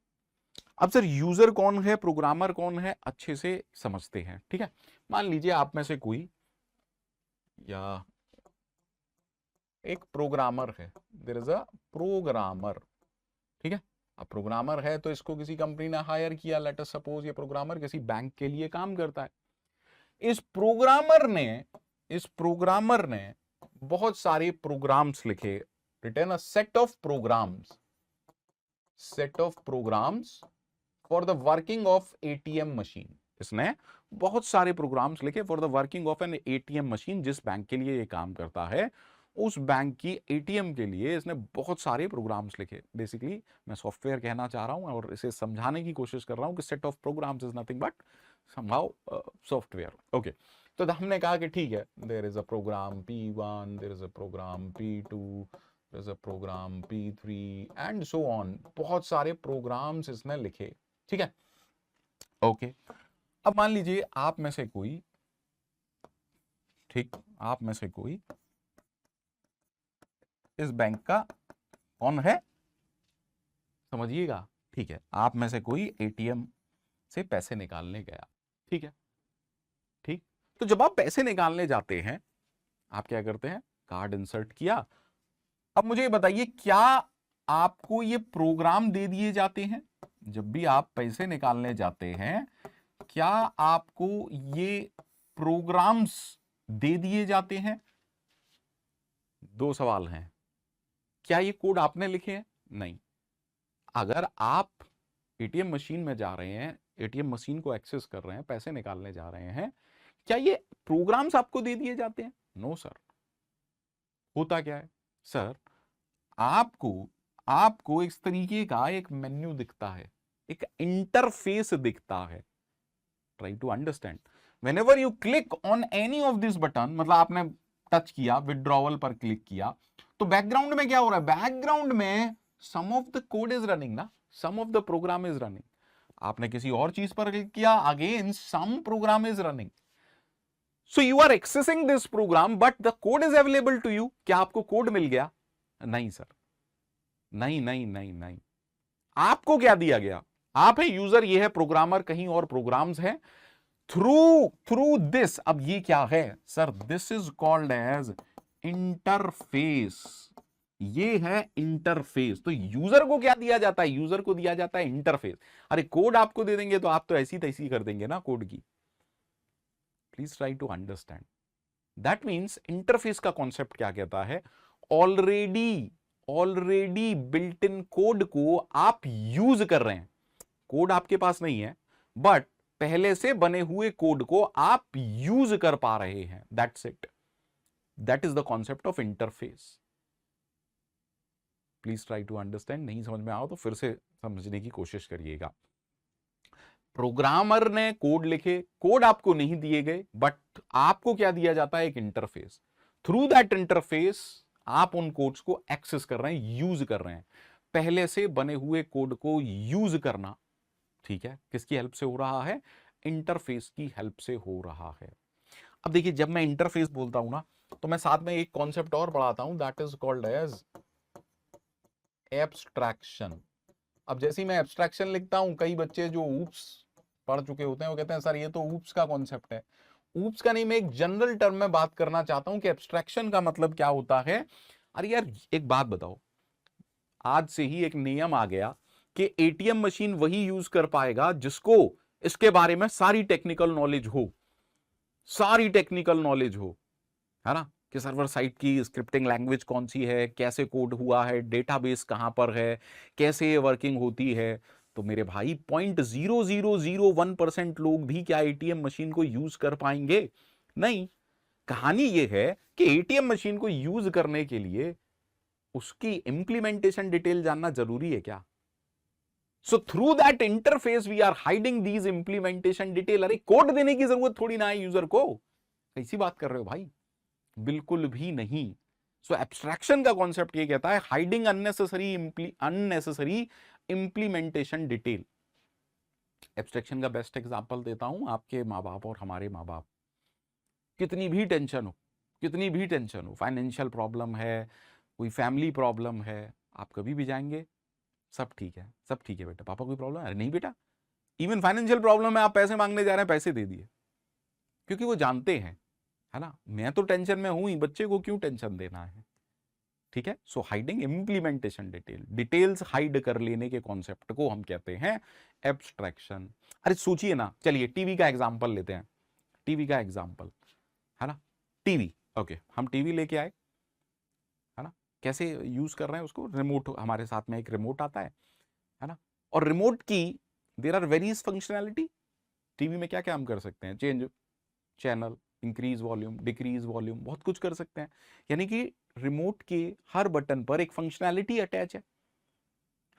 अब सर यूजर कौन है, प्रोग्रामर कौन है, अच्छे से समझते हैं। ठीक है, मान लीजिए आप में से कोई या एक प्रोग्रामर है, देयर इज अ प्रोग्रामर। ठीक है, अब प्रोग्रामर है तो इसको किसी कंपनी ने हायर किया, लेट अस सपोज ये प्रोग्रामर किसी बैंक के लिए काम करता है। इस प्रोग्रामर ने बहुत सारे प्रोग्राम्स लिखे, written a set of programs for the working of ATM machine. इसने बहुत सारे प्रोग्राम्स लिखे for the working of an ATM machine. जिस बैंक के लिए ये काम करता है उस बैंक की एटीएम के लिए इसने बहुत सारे प्रोग्राम्स लिखे। बेसिकली मैं सॉफ्टवेयर कहना चाह रहा हूं और इसे समझाने की कोशिश कर रहा हूं कि set of programs is nothing but somehow software. Okay, तो हमने कहा कि ठीक है, there is a program P1, there is a program P2, there is a program P3 and so on. बहुत सारे प्रोग्राम्स इसने लिखे, ठीक है। ओके, अब मान लीजिए आप में से कोई इस बैंक का कौन है, समझिएगा, ठीक है। आप में से कोई एटीएम से पैसे निकालने गया, ठीक है, ठीक। तो जब आप पैसे निकालने जाते हैं आप क्या करते हैं, कार्ड इंसर्ट किया। अब मुझे बताइए, क्या आपको ये प्रोग्राम दे दिए जाते हैं? जब भी आप पैसे निकालने जाते हैं क्या आपको ये प्रोग्राम्स दे दिए जाते हैं? दो सवाल हैं। क्या ये कोड आपने लिखे हैं? नहीं। अगर आप एटीएम मशीन में जा रहे हैं, एटीएम मशीन को एक्सेस कर रहे हैं, पैसे निकालने जा रहे हैं, क्या ये प्रोग्राम्स आपको दे दिए जाते हैं? No sir. होता क्या है सर, आपको इस तरीके का एक मेन्यू दिखता है, एक इंटरफेस दिखता है। Try to understand, whenever you click on any of this button, मतलब आपने टच किया, विड्रॉवल पर क्लिक किया, तो बैकग्राउंड में क्या हो रहा है? बैकग्राउंड में some of the code is running ना, some of the program is running. आपने किसी और चीज पर क्लिक किया, again some program is running. So you are accessing this program but the code is available to you. क्या आपको code मिल गया? नहीं सर, नहीं नहीं नहीं नहीं। आपको क्या दिया गया? आप है यूजर, ये है प्रोग्रामर, कहीं और प्रोग्राम्स हैं। थ्रू दिस, अब ये क्या है sir? This is called as interface. ये है इंटरफेस। तो यूजर को क्या दिया जाता है? यूजर को दिया जाता है इंटरफेस। अरे कोड आपको दे देंगे तो आप तो ऐसी तैसी कर देंगे ना कोड की। Please try to understand. That means interface का कॉन्सेप्ट क्या कहता है? ऑलरेडी बिल्ट इन कोड को आप यूज कर रहे हैं। कोड आपके पास नहीं है बट पहले से बने हुए कोड को आप यूज कर पा रहे हैं। That's it, that is the concept of interface. Please try to understand. नहीं समझ में आओ तो फिर से समझने की कोशिश करिएगा। प्रोग्रामर ने कोड लिखे, कोड आपको नहीं दिए गए बट आपको क्या दिया जाता है? एक इंटरफेस। थ्रू दैट इंटरफेस आप उन कोड्स को एक्सेस कर रहे हैं, यूज कर रहे हैं। पहले से बने हुए कोड को यूज करना, ठीक है, किसकी हेल्प से हो रहा है? इंटरफेस की हेल्प से हो रहा है। अब देखिए, जब मैं इंटरफेस बोलता हूं ना तो मैं साथ में एक कॉन्सेप्ट और पढ़ाता हूं, that is called as abstraction. अब जैसे ही मैं एब्स्ट्रैक्शन लिखता हूं, कई बच्चे जो ऊप्स पढ़ चुके होते हैं वो कहते हैं सर ये तो ऊप्स का कॉन्सेप्ट है। ऊप्स का नहीं, मैं एक जनरल टर्म में बात करना चाहता हूं कि एब्स्ट्रैक्शन का मतलब क्या होता है। अरे यार एक बात बताओ, आज से ही एक नियम आ गया कि एटीएम मशीन वही यूज कर पाएगा जिसको इसके बारे में सारी टेक्निकल नॉलेज हो, सारी टेक्निकल नॉलेज हो, है ना, कि सर्वर साइड की स्क्रिप्टिंग लैंग्वेज कौन सी है, कैसे कोड हुआ है, डेटाबेस कहां पर है, कैसे ये वर्किंग होती है। तो मेरे भाई 0.0001% लोग भी क्या एटीएम मशीन को यूज कर पाएंगे? नहीं। कहानी ये है कि एटीएम मशीन को यूज करने के लिए उसकी इंप्लीमेंटेशन डिटेल जानना जरूरी है क्या? So through that interface we are hiding these implementation detail. अरे कोड देने की जरूरत थोड़ी ना है यूजर को। कैसी बात कर रहे हो भाई? बिल्कुल भी नहीं। सो एब्स्ट्रैक्शन का कॉन्सेप्ट ये कहता है hiding unnecessary implementation detail. Abstraction का बेस्ट एग्जांपल देता हूं, आपके माँ बाप और हमारे माँ बाप। कितनी भी टेंशन हो, फाइनेंशियल प्रॉब्लम है, कोई फैमिली प्रॉब्लम है, आप कभी भी जाएंगे, सब ठीक है बेटा, पापा कोई प्रॉब्लम है? अरे नहीं बेटा, इवन फाइनेंशियल प्रॉब्लम है, आप पैसे मांगने जा रहे हैं, पैसे दे दिए, क्योंकि वो जानते हैं, है ना, मैं तो टेंशन में हूं ही, बच्चे को क्यों टेंशन देना है। ठीक है, so hiding implementation detail, details hide कर लेने के कॉन्सेप्ट को हम कहते हैं एब्स्ट्रैक्शन। अरे सोचिए ना, चलिए टीवी का एग्जांपल लेते हैं, टीवी का एग्जांपल, है ना, टीवी, ओके, हम टीवी लेके आए, है ना, कैसे यूज कर रहे हैं उसको, रिमोट, हमारे साथ में एक रिमोट आता है ना, और रिमोट की there are various functionality. TV में क्या क्या हम कर सकते हैं, change channel, increase volume, decrease volume, बहुत कुछ कर सकते हैं। यानी कि रिमोट के हर बटन पर एक फंक्शनैलिटी अटैच है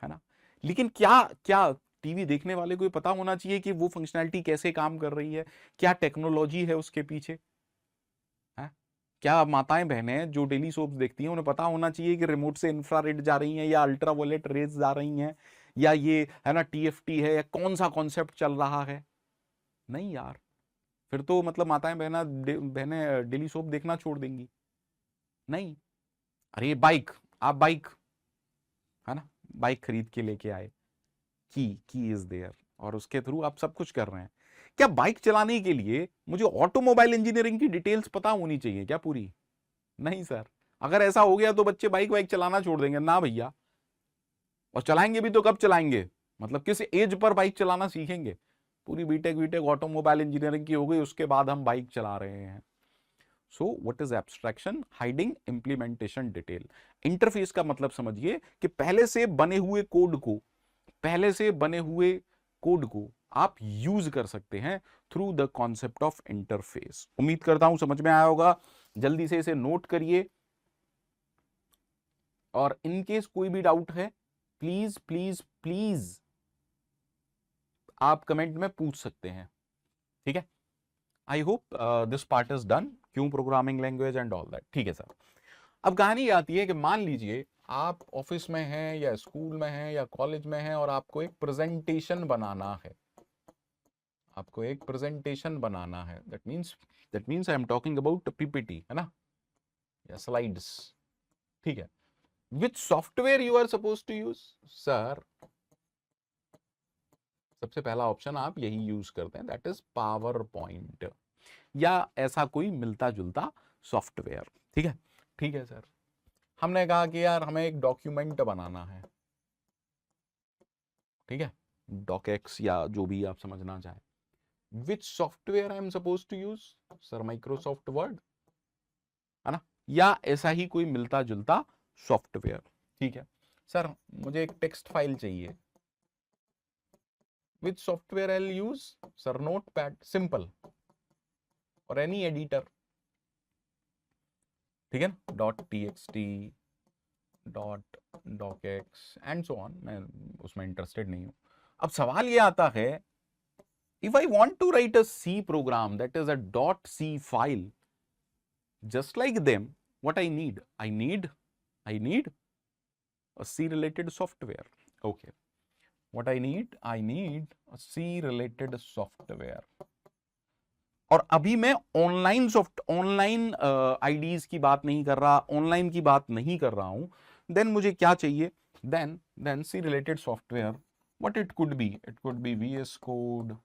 ना। लेकिन क्या क्या टीवी देखने वाले को पता होना चाहिए कि वो फंक्शनैलिटी कैसे काम कर रही है, क्या टेक्नोलॉजी है उसके पीछे, है? क्या माताएं बहनें जो डेली सोप्स देखती हैं उन्हें पता होना चाहिए कि रिमोट से इंफ्रारेड जा रही हैं या अल्ट्रावायलेट रेज जा रही हैं, या ये है ना टीएफटी है, या कौन सा कॉन्सेप्ट चल रहा है? नहीं यार, फिर तो मतलब माताएं बहनें डेली सोप देखना छोड़ देंगी। नहीं, अरे बाइक, आप बाइक, है ना, बाइक खरीद के लेके आए, की इज देयर, और उसके थ्रू आप सब कुछ कर रहे हैं। क्या बाइक चलाने के लिए मुझे ऑटोमोबाइल इंजीनियरिंग की डिटेल्स पता होनी चाहिए क्या पूरी? नहीं सर, अगर ऐसा हो गया तो बच्चे बाइक वाइक चलाना छोड़ देंगे ना भैया। और चलाएंगे भी तो कब चलाएंगे, मतलब किस एज पर बाइक चलाना सीखेंगे? पूरी बीटेक बीटेक ऑटोमोबाइल इंजीनियरिंग की हो गई, उसके बाद हम बाइक चला रहे हैं। So what is abstraction? Hiding implementation detail. Interface का मतलब समझिए कि पहले से बने हुए कोड को, पहले से बने हुए कोड को आप यूज कर सकते हैं through the concept of interface. उम्मीद करता हूं समझ में आया होगा। जल्दी से इसे नोट करिए, और इनकेस कोई भी डाउट है, प्लीज प्लीज प्लीज आप कमेंट में पूछ सकते हैं, ठीक है। I hope this part is done, क्यों programming language and all that, ठीक है सर। अब कहानी ये आती है कि मान लीजिए आप ऑफिस में हैं या स्कूल में हैं या कॉलेज में हैं, और आपको एक प्रेजेंटेशन बनाना है, आपको एक प्रेजेंटेशन बनाना है, that means I am talking about PPT, है ना, या स्लाइड्स, ठीक है। Which software you are suppose to use? Sir सबसे पहला ऑप्शन आप यही यूज करते हैं, दैट इज पावर पॉइंट, या ऐसा कोई मिलता जुलता सॉफ्टवेयर, ठीक है। ठीक है सर, हमने कहा कि यार हमें एक डॉक्यूमेंट बनाना है, ठीक है, डॉकएक्स या जो भी आप समझना चाहें। Which software I am suppose to use? Sir Microsoft Word, है ना, या ऐसा ही कोई मिलता जुलता सॉफ्टवेयर, ठीक है। सर मुझे एक टेक्स्ट फाइल चाहिए, which software I use? Sir notepad, simple, और एनी एडिटर, ठीक है ना, dot TXT, dot DOCX and so on, मैं उसमें इंटरेस्टेड नहीं हूं। अब सवाल ये आता है, if I want to write a C program that is a .c file just like them, what I need? I need a C related software. Okay, what I need a C related software. और अभी मैं online IDs की बात नहीं कर रहा, online की बात नहीं कर रहा हूं। देन मुझे क्या चाहिए? Then C related software, what it could be? It could be VS code,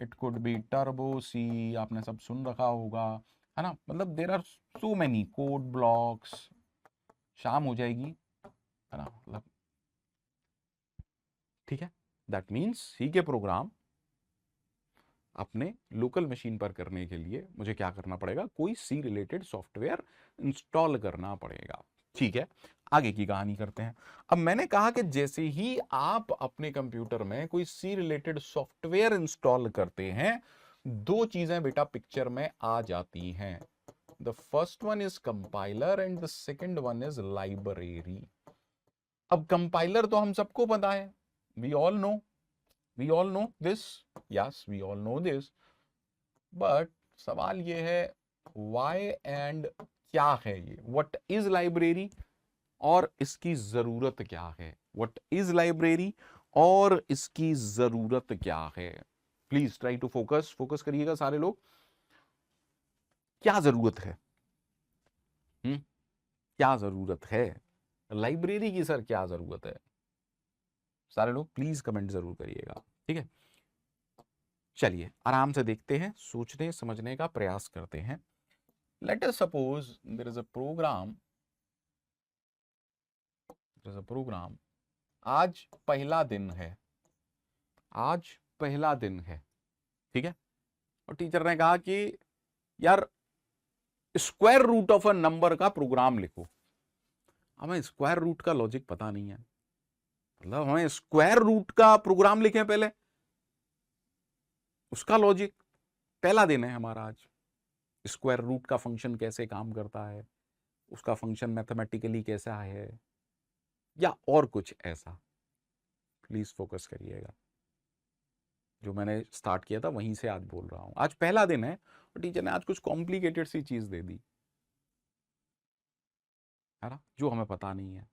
it could be turbo C, आपने सब सुन रखा होगा, है ना, मतलब there are so many code blocks. शाम हो जाएगी, है ना, मतलब ठीक है। दैट मीन्स सी के प्रोग्राम अपने लोकल मशीन पर करने के लिए मुझे क्या करना पड़ेगा? कोई सी रिलेटेड सॉफ्टवेयर इंस्टॉल करना पड़ेगा, ठीक है। आगे की कहानी करते हैं। अब मैंने कहा कि जैसे ही आप अपने कंप्यूटर में कोई सी रिलेटेड सॉफ्टवेयर इंस्टॉल करते हैं, दो चीजें बेटा पिक्चर में आ जाती हैं। The first one is compiler and the second one is library. अब कंपाइलर तो हम सबको पता है, we all know, we all know this, yes we all know this, but सवाल ये है why and क्या है ये, what is library और इसकी जरूरत क्या है, what is library और इसकी जरूरत क्या है। प्लीज ट्राई टू फोकस करिएगा सारे लोग, क्या जरूरत है? क्या जरूरत है लाइब्रेरी की? सर क्या जरूरत है? सारे लोग प्लीज कमेंट जरूर करिएगा, ठीक है। चलिए आराम से देखते हैं, सोचने समझने का प्रयास करते हैं। Let us suppose there is a program program, आज पहला दिन है, आज पहला दिन है, ठीक है। और टीचर ने कहा कि यार square root of a number का प्रोग्राम लिखो। हमें स्क्वायर रूट का लॉजिक पता नहीं है, मतलब हमें स्क्वायर रूट का प्रोग्राम लिखें पहले, उसका लॉजिक। पहला दिन है हमारा आज, स्क्वायर रूट का फंक्शन कैसे काम करता है, उसका फंक्शन मैथमेटिकली कैसा है, या और कुछ ऐसा। प्लीज फोकस करिएगा, जो मैंने स्टार्ट किया था वहीं से आज बोल रहा हूं। आज पहला दिन है और टीचर ने आज कुछ कॉम्प्लिकेटेड सी चीज दे दी है ना, जो हमें पता नहीं है।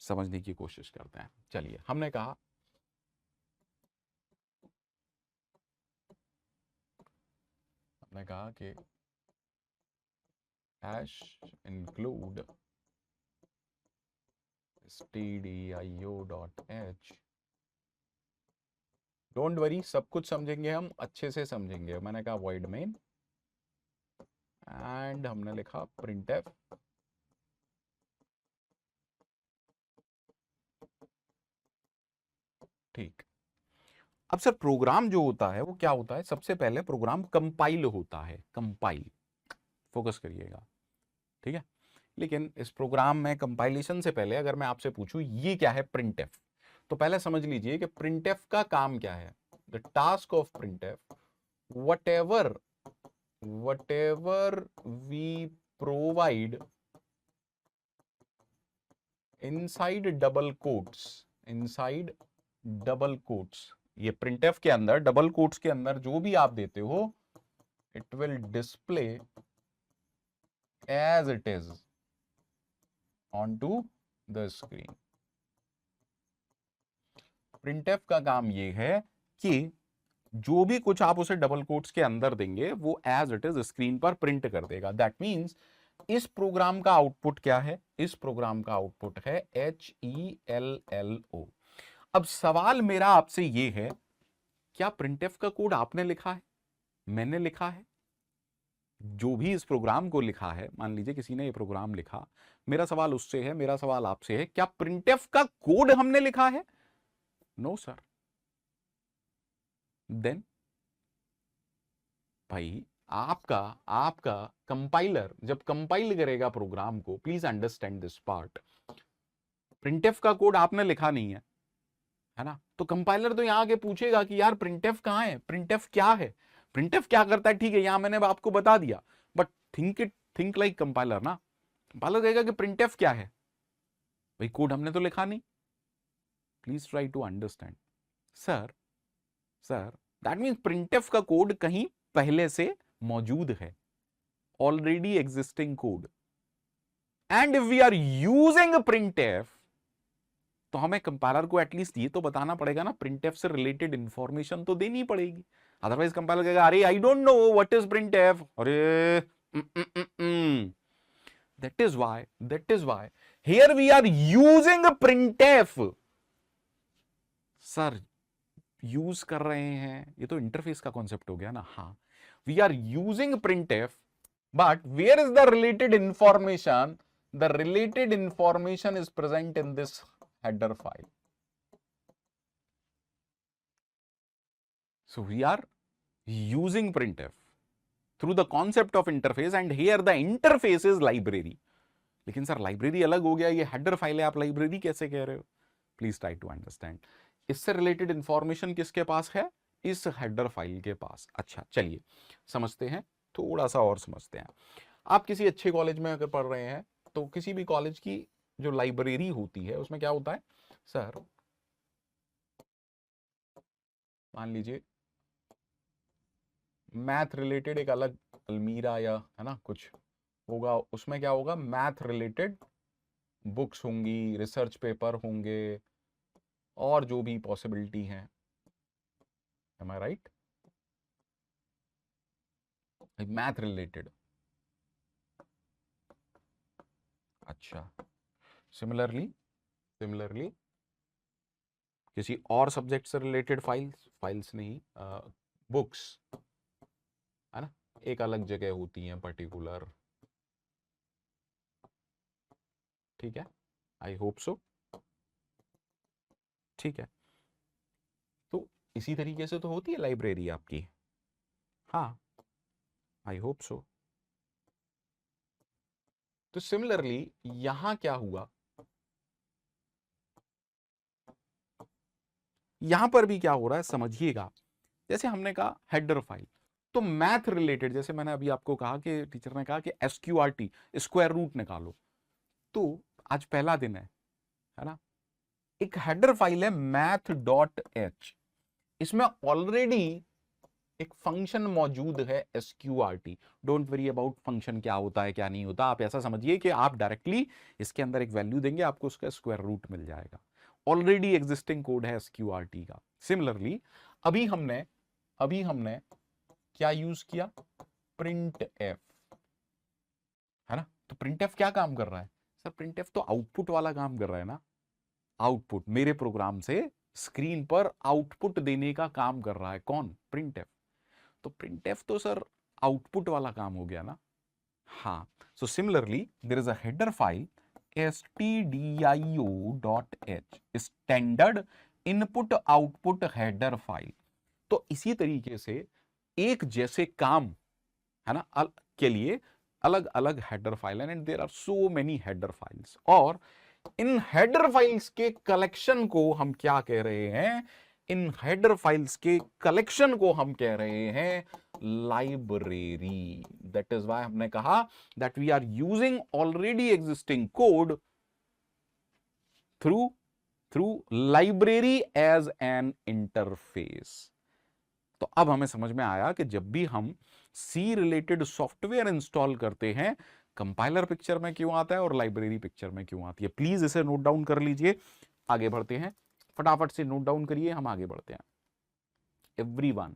समझने की कोशिश करते हैं। चलिए, हमने कहा कि hash include stdio.h। Don't worry, सब कुछ समझेंगे हम, अच्छे से समझेंगे। मैंने कहा void main एंड हमने लिखा printf। ठीक। अब सर प्रोग्राम जो होता है वो क्या होता है, सबसे पहले प्रोग्राम कंपाइल होता है, कंपाइल, फोकस करिएगा, ठीक है। लेकिन इस प्रोग्राम में कंपाइलेशन से पहले अगर मैं आपसे पूछूं ये क्या है printf, तो पहले समझ लीजिए कि printf का काम क्या है। The task of printf, whatever we provide inside double quotes, ये printf के अंदर डबल कोट्स के अंदर जो भी आप देते हो, it will display as it is on to the screen. printf का काम ये है कि जो भी कुछ आप उसे डबल कोट्स के अंदर देंगे वो एज इट इज स्क्रीन पर प्रिंट कर देगा। दैट मीन्स इस प्रोग्राम का आउटपुट क्या है, इस प्रोग्राम का आउटपुट है HELLO। अब सवाल मेरा आपसे ये है, क्या प्रिंटफ का कोड आपने लिखा है, मैंने लिखा है? जो भी इस प्रोग्राम को लिखा है, मान लीजिए किसी ने ये प्रोग्राम लिखा, मेरा सवाल उससे है, मेरा सवाल आपसे है, क्या प्रिंटफ का कोड हमने लिखा है? No sir. देन भाई आपका आपका कंपाइलर जब कंपाइल करेगा प्रोग्राम को, please understand this part, printf का कोड आपने लिखा नहीं है ना, तो कंपाइलर तो यहां आके पूछेगा कि यार प्रिंटफ कहां है, प्रिंटफ क्या है, प्रिंटफ क्या करता है। ठीक है, यहां मैंने आपको बता दिया, बट थिंक लाइक कंपाइलर ना। कंपाइलर कहेगा कि प्रिंटफ क्या है, भाई कोड हमने तो लिखा नहीं। Please try to understand sir. Sir that means printf का कोड कहीं पहले से मौजूद है, already existing code, and if we are using printf, तो हमें कंपाइलर को एटलीस्ट ये तो बताना पड़ेगा ना, printf से रिलेटेड इंफॉर्मेशन तो देनी पड़ेगी। अदरवाइज कंपाइलर कहेगा अरे I don't know what is printf, अरे that is why here we are using printf। Sir use कर रहे हैं, ये तो इंटरफेस का कॉन्सेप्ट हो गया ना। हाँ, we are using printf, but where is the related information? The related information is present in this header file. So we are using printf through the concept of interface, and here the interface is library. लेकिन sir library अलग हो गया, ये header file है, आप library कैसे कह रहे हो? Please try to understand. इससे रिलेटेड इंफॉर्मेशन किसके पास है? इस हेडर फाइल के पास। अच्छा चलिए समझते हैं, थोड़ा सा और समझते हैं। आप किसी अच्छे कॉलेज में अगर पढ़ रहे हैं, तो किसी भी कॉलेज की जो लाइब्रेरी होती है उसमें क्या होता है सर, मान लीजिए मैथ रिलेटेड एक अलग अलमीरा या है ना कुछ होगा, उसमें क्या होगा, मैथ रिलेटेड बुक्स होंगी, रिसर्च पेपर होंगे, और जो भी पॉसिबिलिटी है। Am I right? Math related. अच्छा, सिमिलरली किसी और सब्जेक्ट से रिलेटेड फाइल्स नहीं, बुक्स है ना, एक अलग जगह होती हैं पर्टिकुलर, ठीक है। आई होप सो। ठीक है, तो इसी तरीके से तो होती है लाइब्रेरी आपकी। हाँ, आई होप सो। तो सिमिलरली यहां क्या हुआ, यहां पर भी क्या हो रहा है समझिएगा। जैसे हमने कहा हेडर फाइल, तो मैथ रिलेटेड, जैसे मैंने अभी आपको कहा कि टीचर ने कहा कि SQRT स्क्वायर रूट निकालो, तो आज पहला दिन है ना। एक हेडर फाइल है math.h, इसमें ऑलरेडी एक फंक्शन मौजूद है SQRT। Don't worry about function क्या होता है क्या नहीं होता, आप ऐसा समझिए कि आप डायरेक्टली इसके अंदर एक वैल्यू देंगे, आपको उसका स्क्वायर रूट मिल जाएगा। ऑलरेडी एग्जिस्टिंग कोड है SQRT का। सिमिलरली अभी हमने क्या यूज किया, प्रिंट एफ, है ना। तो प्रिंट एफ क्या काम कर रहा है सर, प्रिंट एफ तो आउटपुट वाला काम कर रहा है ना। आउटपुट मेरे प्रोग्राम से स्क्रीन पर आउटपुट देने का काम कर रहा है कौन, प्रिंट एफ। तो प्रिंट एफ तो सर आउटपुट वाला काम हो गया ना। हाँ, so similarly there is a header file stdio.h, standard input output header file. तो इसी तरीके से एक जैसे काम, है ना, के लिए अलग अलग हेडर फाइल है, and there are so many header files. और इन हेडर फाइल्स के कलेक्शन को हम क्या कह रहे हैं, इन हेडर फाइल्स के कलेक्शन को हम कह रहे हैं लाइब्रेरी। दैट इज व्हाई हमने कहा that we are using already existing code through library as an interface. तो अब हमें समझ में आया कि जब भी हम सी रिलेटेड सॉफ्टवेयर इंस्टॉल करते हैं, कंपाइलर पिक्चर में क्यों आता है और लाइब्रेरी पिक्चर में क्यों आती है। प्लीज इसे नोट डाउन कर लीजिए, आगे बढ़ते हैं। फटाफट से नोट डाउन करिए, हम आगे बढ़ते हैं एवरीवन,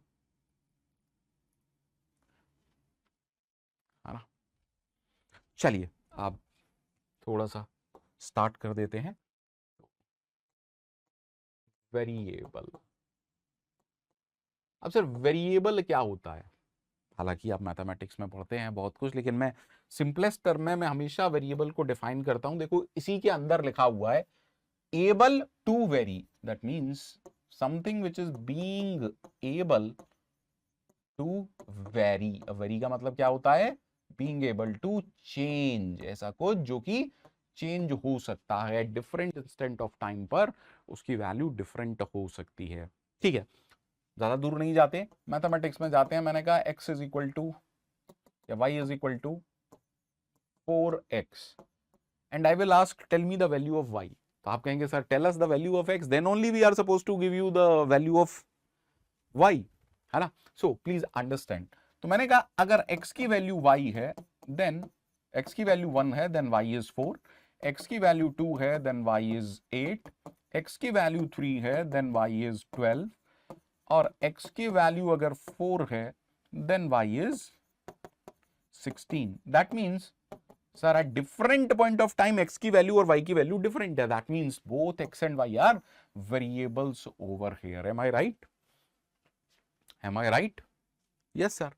है ना। चलिए आप थोड़ा सा स्टार्ट कर देते हैं। वेरिएबल, अब सर वेरिएबल क्या होता है, हालांकि आप मैथमेटिक्स में पढ़ते हैं बहुत कुछ, लेकिन मैं सिंपलेस्ट टर्म में मैं हमेशा वेरिएबल को डिफाइन करता हूं। देखो इसी के अंदर लिखा हुआ है able to vary, that means something which is being able to vary। vary का मतलब क्या होता है, being able to change, ऐसा कुछ जो कि चेंज हो सकता है डिफरेंट इंस्टेंट ऑफ टाइम पर, उसकी वैल्यू डिफरेंट हो सकती है। ठीक है, ज्यादा दूर नहीं जाते, मैथमेटिक्स में जाते हैं। मैंने कहा x इज इक्वल टू या y is equal to 4x and I will ask tell me the value of y। तो आप कहेंगे sir tell us the value of x, then only we are suppose to give you the value of y, है ना। So please understand. तो मैंने कहा अगर x की वैल्यू y है, देन x की वैल्यू 1 है, देन y इज 4, x की वैल्यू 2 है, देन y इज 8, x की वैल्यू 3 है, देन y इज 12, और x की वैल्यू अगर 4 है, then y is 16। That means sir at different point of time x की वैल्यू और y की वैल्यू डिफरेंट है। That means both x and y are variables over here. Am I right, am I right? Yes sir,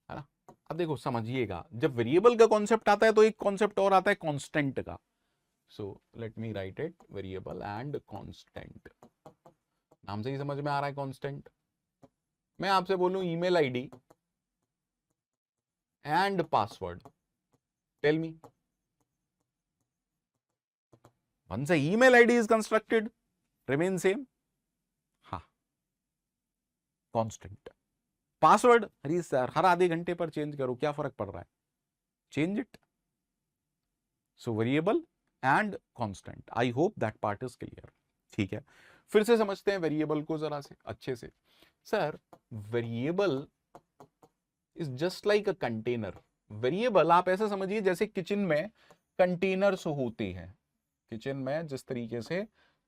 है ना। अब देखो समझिएगा, जब वेरिएबल का कॉन्सेप्ट आता है तो एक कॉन्सेप्ट और आता है कांस्टेंट का। सो let me right it, variable and constant. नाम से ही समझ में आ रहा है कांस्टेंट। मैं आपसे बोलूं email ID and password, tell me once a email id is constructed remain same, हाँ कांस्टेंट। पासवर्ड अरे सर हर आधे घंटे पर चेंज करो, क्या फर्क पड़ रहा है, change it. So variable and constant, I hope that part is clear. ठीक है, फिर से समझते हैं वेरिएबल को जरा से अच्छे से। Sir variable is just like a container. Variable आप ऐसा समझिए जैसे किचन में कंटेनर्स होते हैं, किचन में जिस तरीके से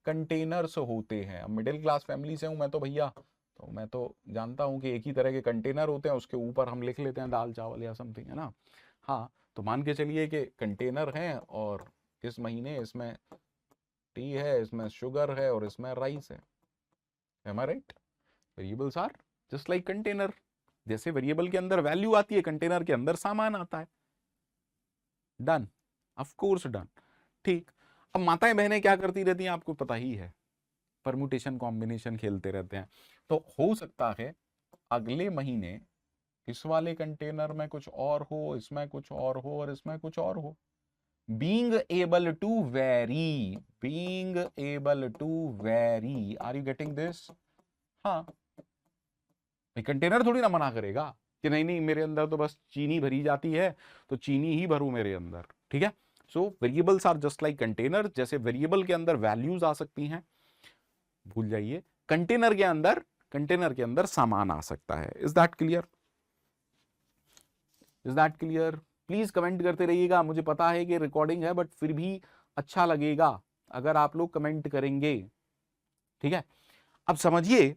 कंटेनर्स होते हैं। अब मिडिल क्लास फैमिली से हूं मैं तो भैया, तो मैं तो जानता हूं कि एक ही तरह के कंटेनर होते हैं, उसके ऊपर हम लिख लेते हैं दाल चावल या समथिंग, है ना। हाँ, तो मान के चलिए कि कंटेनर हैं और इस महीने इसमें टी है, इसमें शुगर है और इसमें राइस है। Am I right? Variables are just like container. जैसे वेरिएबल के अंदर वैल्यू आती है, कंटेनर के अंदर सामान आता है। Done, of course done. ठीक, अब माताएं बहनें क्या करती रहती हैं आपको पता ही है, परमुटेशन कॉम्बिनेशन खेलते रहते हैं। तो हो सकता है अगले महीने इस वाले कंटेनर में कुछ और हो, इसमें कुछ और हो, और इसमें कुछ और हो। being able to vary, being able to vary, are you getting this? हाँ, कंटेनर थोड़ी ना मना करेगा कि नहीं नहीं मेरे अंदर तो बस चीनी भरी जाती है तो चीनी ही भरूं मेरे अंदर, ठीक है। So variables are just like container, जैसे वेरिएबल के अंदर वैल्यूज आ सकती हैं, भूल जाइए, कंटेनर के अंदर सामान आ सकता है। Is that clear? Is that clear? Please comment करते रहिएगा, मुझे पता है कि रिकॉर्डिंग है बट फिर भी अच्छा लगेगा अगर आप लोग कमेंट करेंगे, ठीक है। अब समझिए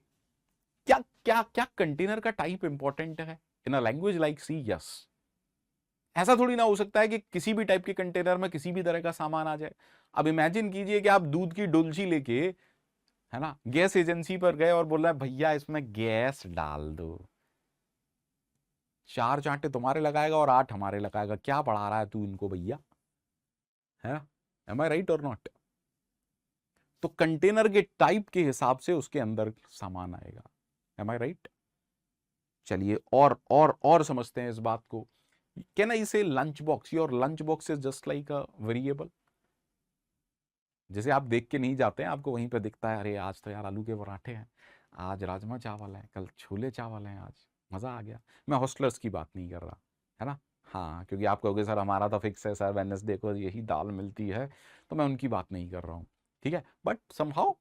क्या क्या क्या कंटेनर का टाइप इंपॉर्टेंट है in a language like C? Yes. ऐसा थोड़ी ना हो सकता है कि किसी भी टाइप के कंटेनर में किसी भी तरह का सामान आ जाए। अब इमेजिन कीजिए कि आप दूध की डुलची लेके, है ना, गैस एजेंसी पर गए और बोल रहा है भैया इसमें गैस डाल दो, 4 चांटे तुम्हारे लगाएगा और 8 हमारे लगाएगा, क्या पढ़ा रहा है तू इनको भैया, है ना? एम आई राइट और नॉट? तो कंटेनर के टाइप के हिसाब से उसके अंदर सामान आएगा। M I right? चलिए और समझते हैं इस बात को। कैन आई से lunch box? Your lunch box is just like a variable. जैसे आप देख के नहीं जाते हैं, आपको वहीं पे दिखता है अरे आज तो यार आलू के पराठे हैं, आज राजमा चावल है, कल छोले चावल हैं, आज मज़ा आ गया। मैं हॉस्टलर्स की बात नहीं कर रहा, है ना। हाँ, क्योंकि आप कहोगे सर हमारा तो फिक्स है सर, वेडनेसडे को यही दाल मिलती है, तो मैं उनकी बात नहीं कर रहा हूँ, ठीक है। बट समहाउ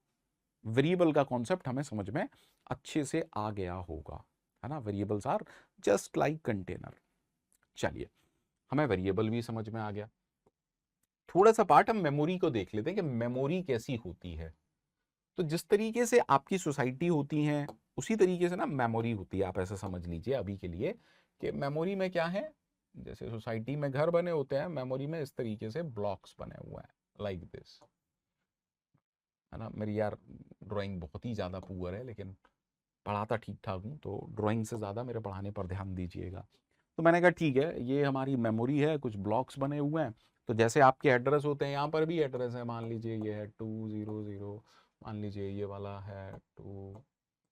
वेरिएबल का कॉन्सेप्ट हमें समझ में अच्छे से आ गया होगा, है ना। Variables are just like container. चलिए, हमें वेरिएबल भी समझ में आ गया। थोड़ा सा पार्ट हम मेमोरी को देख लेते हैं कि मेमोरी कैसी होती है। तो जिस तरीके से आपकी सोसाइटी होती है उसी तरीके से ना मेमोरी होती है। आप ऐसा समझ लीजिए अभी के लिए कि मेमोरी में क्या है, जैसे सोसाइटी में घर बने होते हैं, मेमोरी में इस तरीके से ब्लॉक्स बने हुए हैं लाइक दिस, है ना। मेरी यार ड्राइंग बहुत ही ज़्यादा पुअर है, लेकिन पढ़ाता ठीक ठाक हूँ, तो ड्राइंग से ज़्यादा मेरे पढ़ाने पर ध्यान दीजिएगा। तो मैंने कहा ठीक है, ये हमारी मेमोरी है, कुछ ब्लॉक्स बने हुए हैं। तो जैसे आपके एड्रेस होते हैं, यहाँ पर भी एड्रेस है, मान लीजिए ये है 200, मान लीजिए ये वाला है 2,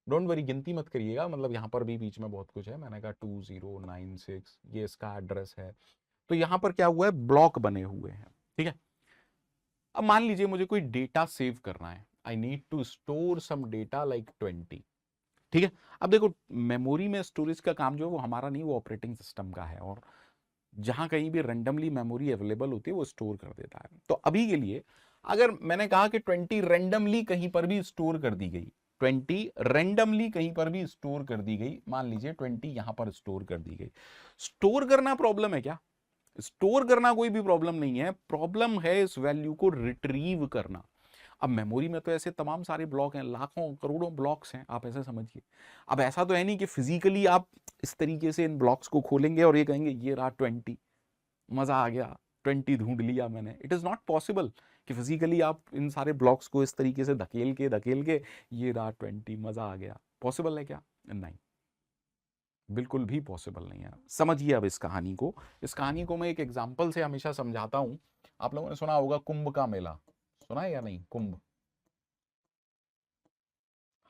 डोंट वरी गिनती मत करिएगा, मतलब यहाँ पर भी बीच में बहुत कुछ है। मैंने कहा 2096 ये इसका एड्रेस है। तो यहाँ पर क्या हुआ है, ब्लॉक बने हुए हैं, ठीक है। अब मान लीजिए मुझे कोई डेटा सेव करना है, I need to store some data like 20, ठीक है। अब देखो मेमोरी में स्टोरेज का काम जो है वो हमारा नहीं, वो ऑपरेटिंग सिस्टम का है, और जहां कहीं भी रेंडमली मेमोरी अवेलेबल होती है वो स्टोर कर देता है। तो अभी के लिए अगर मैंने कहा कि 20 रेंडमली कहीं पर भी स्टोर कर दी गई, 20 रेंडमली कहीं पर भी स्टोर कर दी गई, मान लीजिए 20 यहां पर स्टोर कर दी गई, स्टोर करना प्रॉब्लम है क्या? स्टोर करना कोई भी प्रॉब्लम नहीं है, प्रॉब्लम है इस वैल्यू को रिट्रीव करना। अब मेमोरी में तो ऐसे तमाम सारे ब्लॉक हैं, लाखों करोड़ों ब्लॉक्स हैं, आप ऐसे समझिए। अब ऐसा तो है नहीं कि फिजिकली आप इस तरीके से इन ब्लॉक्स को खोलेंगे और ये कहेंगे ये रहा 20, मजा आ गया, 20 ढूंढ लिया मैंने। इट इज नॉट पॉसिबल कि फिजिकली आप इन सारे ब्लॉक्स को इस तरीके से धकेल के ये रहा 20, मजा आ गया। पॉसिबल है क्या? नहीं, बिल्कुल भी पॉसिबल नहीं है। समझिए अब इस कहानी को, इस कहानी को मैं एक एग्जाम्पल से हमेशा समझाता हूं। आप लोगों ने सुना होगा कुंभ का मेला, सुना है या नहीं? कुंभ,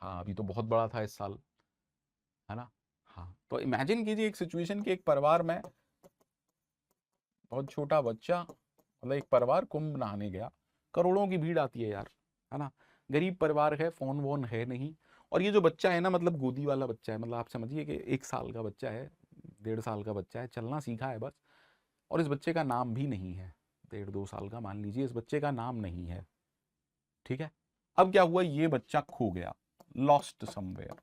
हाँ अभी तो बहुत बड़ा था इस साल, है ना। हाँ, तो इमेजिन कीजिए एक सिचुएशन के एक परिवार में बहुत छोटा बच्चा, मतलब एक परिवार कुंभ नहाने गया, करोड़ों की भीड़ आती है यार, है ना। गरीब परिवार है, फोन वोन है नहीं, और ये जो बच्चा है ना, मतलब गोदी वाला बच्चा है, मतलब आप समझिए कि 1 साल का बच्चा है, 1.5 साल का बच्चा है, चलना सीखा है बस। और इस बच्चे का नाम भी नहीं है, 1.5 2 साल का मान लीजिए, इस बच्चे का नाम नहीं है, ठीक है। अब क्या हुआ, ये बच्चा खो गया, लॉस्ट समवेयर।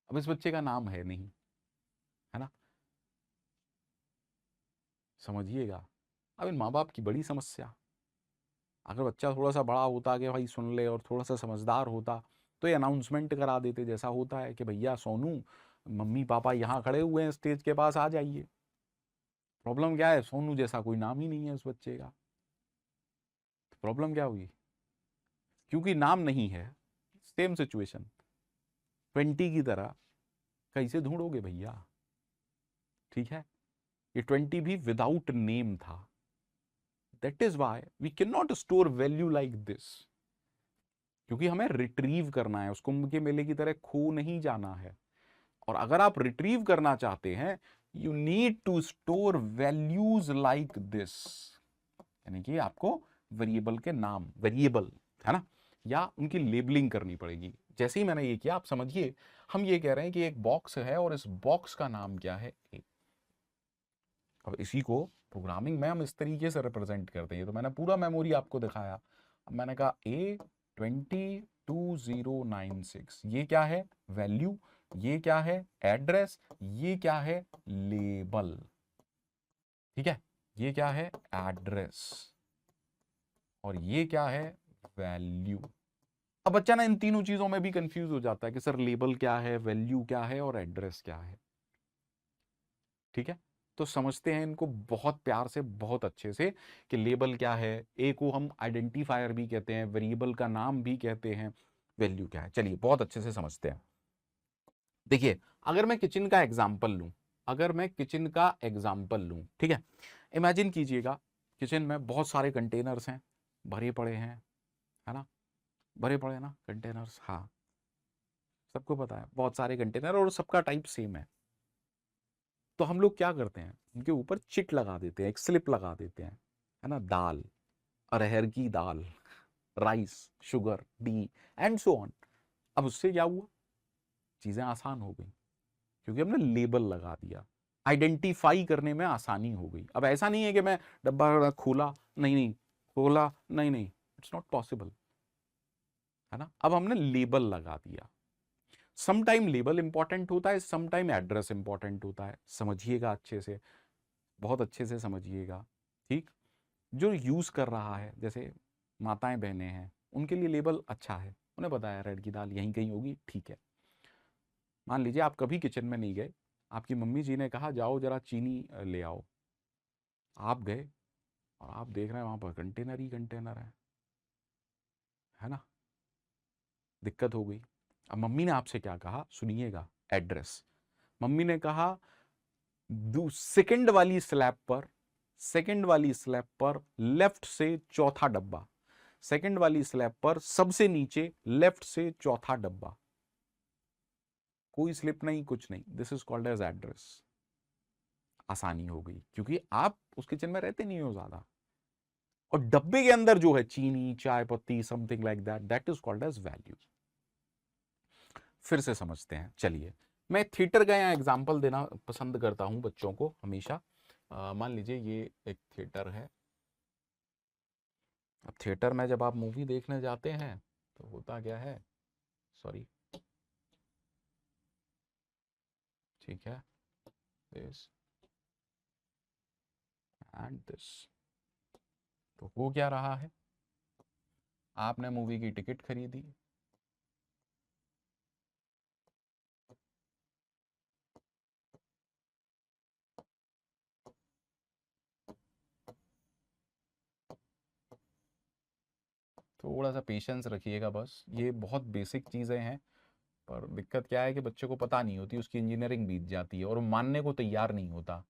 अब इस बच्चे का नाम है नहीं, है ना, समझिएगा। अब इन माँ बाप की बड़ी समस्या। अगर बच्चा थोड़ा सा बड़ा होता कि भाई सुन ले, और थोड़ा सा समझदार होता, तो ये अनाउंसमेंट करा देते, जैसा होता है कि भैया सोनू, मम्मी पापा यहाँ खड़े हुए हैं स्टेज के पास, आ जाइए। प्रॉब्लम क्या है, सोनू जैसा कोई नाम ही नहीं है उस बच्चे का। तो प्रॉब्लम क्या हुई, क्योंकि नाम नहीं है। सेम सिचुएशन 20 की तरह, कैसे ढूंढोगे भैया, ठीक है। ये 20 भी विदाउट नेम था, that is why we can not store value like this, क्योंकि हमें रिट्रीव करना है, उस कुंभ के मेले की तरह खो नहीं जाना है। और अगर आप रिट्रीव करना चाहते हैं, you need to store values like this, यानी कि आपको वेरिएबल के नाम, वेरिएबल है ना, या उनकी लेबलिंग करनी पड़ेगी। जैसे ही मैंने ये किया, आप समझिए हम ये कह रहे हैं कि एक बॉक्स है और इस बॉक्स का नाम क्या है, ए। अब इसी को प्रोग्रामिंग में हम इस तरीके से रिप्रेजेंट करते हैं। तो मैंने पूरा मेमोरी आपको दिखाया। अब मैंने कहा A2096, ये क्या है, वैल्यू, ये क्या है, एड्रेस, ये क्या है, लेबल। ठीक है, ये क्या है, एड्रेस, और ये क्या है, वैल्यू। अब बच्चा ना इन तीनों चीजों में भी कंफ्यूज हो जाता है कि सर लेबल क्या है, वैल्यू क्या है और एड्रेस क्या है। ठीक है, तो समझते हैं इनको बहुत प्यार से, बहुत अच्छे से, कि लेबल क्या है, ए को हम आइडेंटिफायर भी कहते हैं, वेरिएबल का नाम भी कहते हैं, वैल्यू क्या है। चलिए बहुत अच्छे से समझते हैं। देखिए, अगर मैं किचन का एग्जाम्पल लूं, अगर मैं किचन का एग्जाम्पल लूं, ठीक है, इमेजिन कीजिएगा किचन में बहुत सारे कंटेनर्स हैं, भरे पड़े हैं, है ना, भरे पड़े हैं ना कंटेनर्स, हाँ सबको पता है, बहुत सारे कंटेनर और सबका टाइप सेम है। तो हम लोग क्या करते हैं, उनके ऊपर चिट लगा देते हैं, एक स्लिप लगा देते हैं, है ना, दाल, अरहर की दाल, rice, sugar, D and so on. अब उससे क्या हुआ, चीजें आसान हो गई, क्योंकि हमने लेबल लगा दिया, आइडेंटिफाई करने में आसानी हो गई। अब ऐसा नहीं है कि मैं डब्बा खोला नहीं नहीं, खोला नहीं नहीं, इट्स नॉट पॉसिबल, है ना। अब हमने लेबल लगा दिया। सम टाइम लेबल इंपॉर्टेंट होता है, सम टाइम एड्रेस इंपॉर्टेंट होता है, समझिएगा अच्छे से, बहुत अच्छे से समझिएगा। ठीक, जो यूज कर रहा है, जैसे माताएं बहनें हैं, उनके लिए लेबल अच्छा है, उन्हें पता है अरहर की दाल यहीं कहीं होगी, ठीक है। मान लीजिए आप कभी किचन में नहीं गए, आपकी मम्मी जी ने कहा जाओ जरा चीनी ले आओ, आप गए और आप देख रहे हैं वहां पर कंटेनर ही कंटेनर है ना, दिक्कत हो गई। अब मम्मी ने आपसे क्या कहा, सुनिएगा, एड्रेस। मम्मी ने कहा सेकंड वाली स्लैब पर, सेकंड वाली स्लैब पर लेफ्ट से चौथा डब्बा, सेकंड वाली स्लैब पर सबसे नीचे लेफ्ट से चौथा डब्बा, कोई स्लिप नहीं, कुछ नहीं, this is called as address. आसानी हो गई, क्योंकि आप उस किचन में रहते नहीं हो ज्यादा, और डब्बे के अंदर जो है चीनी, चाय पत्ती, something like that, that is called as value. फिर से समझते हैं, चलिए। मैं थिएटर का यहाँ एग्जाम्पल देना पसंद करता हूं बच्चों को हमेशा। मान लीजिए ये एक थिएटर है। अब थिएटर में जब आप मूवी देखने जाते हैं तो होता क्या है, सॉरी, ठीक है, दिस एंड दिस। तो हो क्या रहा है, आपने मूवी की टिकट खरीदी, थोड़ा सा पेशेंस रखिएगा बस, ये बहुत बेसिक चीज़ें हैं। पर दिक्कत क्या है कि बच्चे को पता नहीं होती, उसकी इंजीनियरिंग बीत जाती है और वो मानने को तैयार नहीं होता।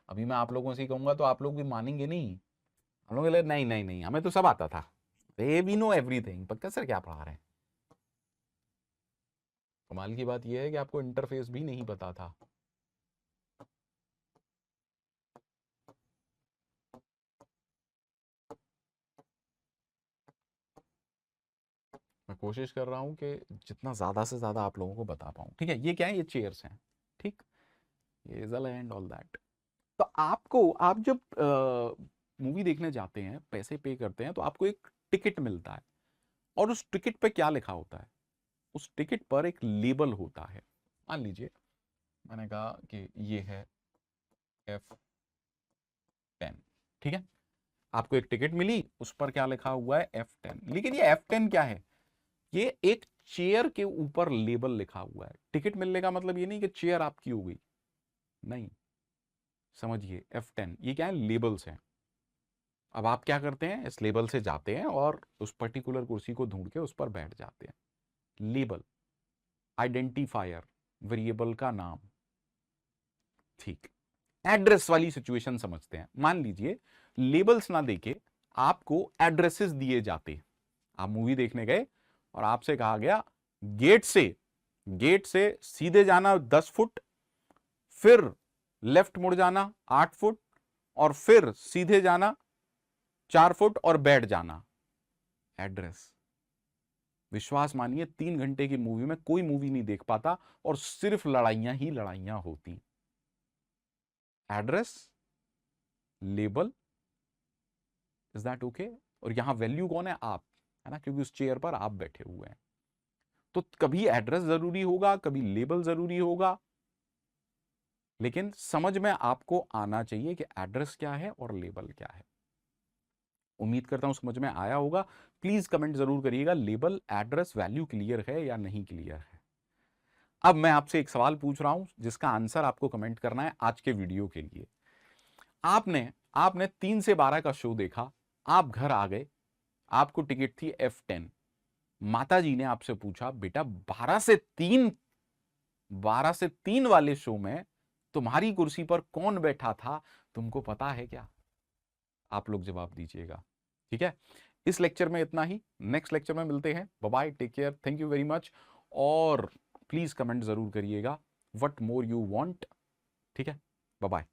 अभी मैं आप लोगों से ही कहूँगा तो आप लोग भी मानेंगे नहीं, हम लोग नहीं नहीं नहीं, हमें तो सब आता था, वी नो एवरीथिंग, पक्का सर क्या पढ़ा रहे हैं। कमाल की बात यह है कि आपको इंटरफेस भी नहीं पता था। मैं कोशिश कर रहा हूं कि जितना ज्यादा से ज्यादा आप लोगों को बता पाऊं। ठीक है, ये क्या है, ये चेयर्स हैं, ठीक, ये इजल एंड ऑल दैट। तो आपको, आप जब मूवी देखने जाते हैं, पैसे पे करते हैं, तो आपको एक टिकट मिलता है, और उस टिकट पे क्या लिखा होता है, उस टिकट पर एक लेबल होता है। मान लीजिए मैंने कहा कि ये है F10, ठीक है, आपको एक टिकट मिली, उस पर क्या लिखा हुआ है, F10। लेकिन ये F10 क्या है, ये एक चेयर के ऊपर लेबल लिखा हुआ है। टिकट मिलने का मतलब ये नहीं कि चेयर आपकी हो गई, नहीं, समझिए, F10 ये क्या है, लेबल्स हैं। अब आप क्या करते हैं, इस लेबल से जाते हैं और उस पर्टिकुलर कुर्सी को ढूंढ के उस पर बैठ जाते हैं। लेबल, आइडेंटिफायर, वेरिएबल का नाम, ठीक। एड्रेस वाली सिचुएशन समझते हैं। मान लीजिए लेबल्स ना देके आपको एड्रेसेस दिए जाते, आप मूवी देखने गए और आपसे कहा गया गेट से सीधे जाना 10 फुट, फिर लेफ्ट मुड़ जाना 8 फुट, और फिर सीधे जाना 4 फुट और बैठ जाना। एड्रेस, विश्वास मानिए 3 घंटे की मूवी में कोई मूवी नहीं देख पाता और सिर्फ लड़ाइयां ही लड़ाइयां होती। Address, label, is that okay? और यहां वैल्यू कौन है? आप, है ना, क्योंकि उस चेयर पर आप बैठे हुए हैं। तो कभी एड्रेस जरूरी होगा, कभी लेबल जरूरी होगा, लेकिन समझ में आपको आना चाहिए कि एड्रेस क्या है और लेबल क्या है। उम्मीद करता हूं समझ में आया होगा। प्लीज कमेंट जरूर करिएगा, लेबल, एड्रेस, वैल्यू क्लियर है या नहीं क्लियर है। अब मैं आपसे एक सवाल पूछ रहा हूं जिसका आंसर आपको कमेंट करना है आज के वीडियो के लिए। आपने आपने 3 से 12 का शो देखा, आप घर आ गए, आपको टिकट थी F10। माता जी ने आपसे पूछा, बेटा 12 से 3 वाले शो में तुम्हारी कुर्सी पर कौन बैठा था, तुमको पता है क्या? आप लोग जवाब दीजिएगा, ठीक है? इस लेक्चर में इतना ही, नेक्स्ट लेक्चर में मिलते हैं। Bye bye, take care, thank you very much. और प्लीज कमेंट जरूर करिएगा व्हाट मोर यू वांट, ठीक है? Bye bye.